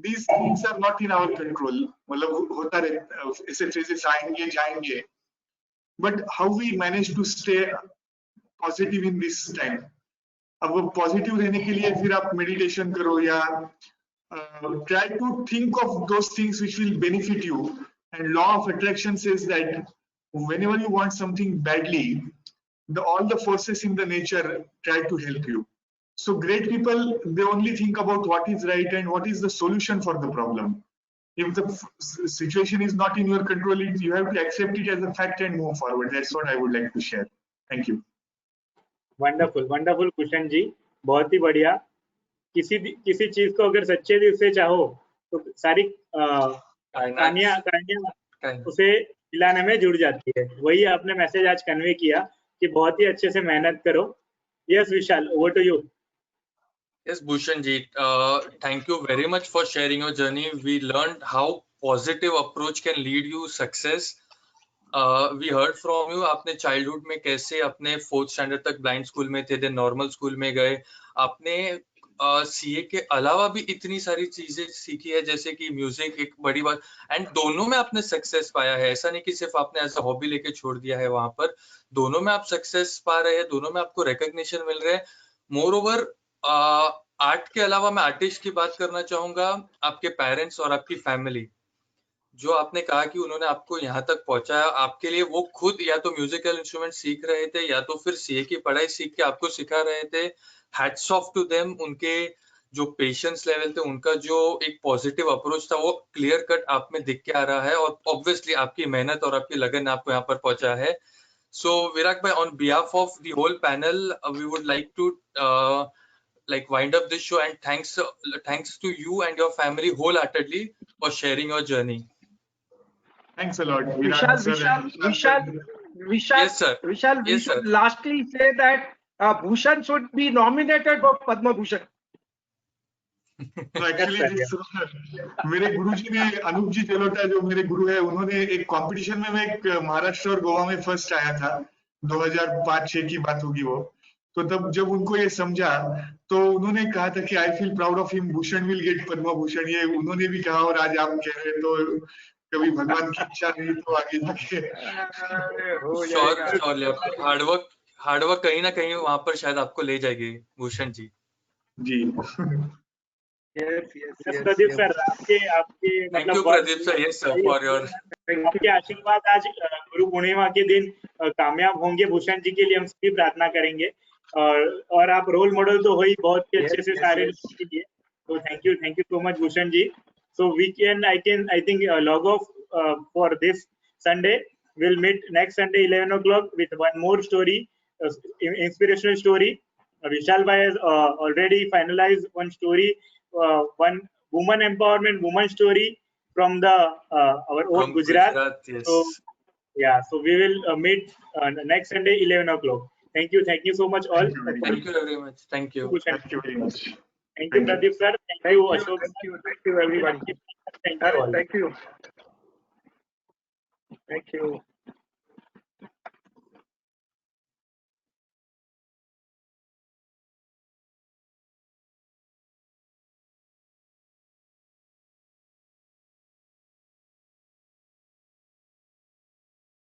these things are not in our control। मतलब होता रहता, ऐसे फेजेस आएंगे जाएंगे, but how we manage to stay positive in this time. अब पॉजिटिव रहने के लिए फिर आप मेडिटेशन करो या try to think of those things which will benefit you. And law of attraction says that whenever you want something badly, all the forces in the nature try to help you. So great people, they only think about what is right and what is the solution for the problem. If the situation is not in your control, you have to accept it as a fact and move forward. That's what I would like to share. Thank you. Wonderful wonderful Bhushan ji, बहुत ही बढ़िया। किसी चीज को अगर सच्चे दिल से चाहो तो सारी कहानियां उसे दिलाने में जुड़ जाती है। वही आपने मैसेज आज कन्वे किया कि बहुत ही अच्छे से मेहनत करो। Yes Vishal, over to you. Yes, Bhushan ji, thank you very much for sharing your journey. We learned how positive approach can lead you success. We heard from you, आपने childhood में कैसे अपने 4th standard तक blind school में थे, then normal school में गए। आपने CA के अलावा भी इतनी सारी चीजें सीखी है, जैसे कि म्यूजिक एक बड़ी बात, एंड दोनों में आपने सक्सेस पाया है। ऐसा नहीं कि सिर्फ आपने एज अ हॉबी लेके छोड़ दिया है, वहां पर दोनों में आप सक्सेस पा रहे हैं, दोनों में आपको रिकॉग्निशन मिल रहा है। मोर ओवर आर्ट के अलावा मैं आर्टिस्ट की बात करना चाहूंगा, आपके पेरेंट्स और आपकी फैमिली, जो आपने कहा कि उन्होंने आपको यहाँ तक पहुंचाया, आपके लिए वो खुद या तो म्यूजिकल इंस्ट्रूमेंट सीख रहे थे या तो फिर सीए की पढ़ाई सीख के आपको सिखा रहे थे। Hats off to them. उनके जो पेशेंस लेवल थे, उनका जो एक पॉजिटिव अप्रोच था, वो क्लियर कट आप में दिख के आ रहा है, और ऑब्वियसली आपकी मेहनत और आपकी लगन ने आपको यहाँ पर पहुंचा है। सो विराग भाई, on behalf of the whole panel, we would like to like wind up this show, and thanks to you and your family wholeheartedly for sharing your journey. Thanks a lot, Vishal. Yes, sir. Vishal, we should lastly say that Bhushan should be nominated for Padma Bhushan. तो actually मेरे गुरुजी ने, अनूप जी जलोटा जो मेरे गुरु है, उन्होंने एक competition में, मैं एक महाराष्ट्र और गोवा में फर्स्ट आया था, 2005-6 की बात होगी वो। तो तब जब उनको ये समझा तो उन्होंने कहा था कि I feel proud of him, Bhushan will get Padma Bhushan. ये उन्होंने भी कहा और आज आप कह रहे हैं, तो कभी भगवान की इच्छा नहीं तो आगे जाके हार्डवर्क कहीं ना कहीं वहां पर शायद आपको ले जाएगी भूषण जी। जी प्रदीप सर, आपके thank you Pradeep sir, yes sir, for your आपके आशीर्वाद आज गुरु पूर्णिमा के दिन कामयाब होंगे भूषण जी के लिए हम सभी प्रार्थना करेंगे। और आप रोल मॉडल तो हो ही बहुत ही अच्छे से सारे लोगों के लिए। तो thank you so much Bhushan ji. So I think log off for this Sunday. We'll meet next Sunday 11 o'clock with one more story, inspirational story. Vishal bhai has already finalized one story, one woman empowerment, woman story from the our own Gujarat. Yes. So yeah, so we will meet next Sunday 11 o'clock. Thank you so much all. Thank you very much. Thank you. Thank you very much. Thank you Pradeep sir. Thank you Ashok. Thank you everybody. Thank you all. Thank you.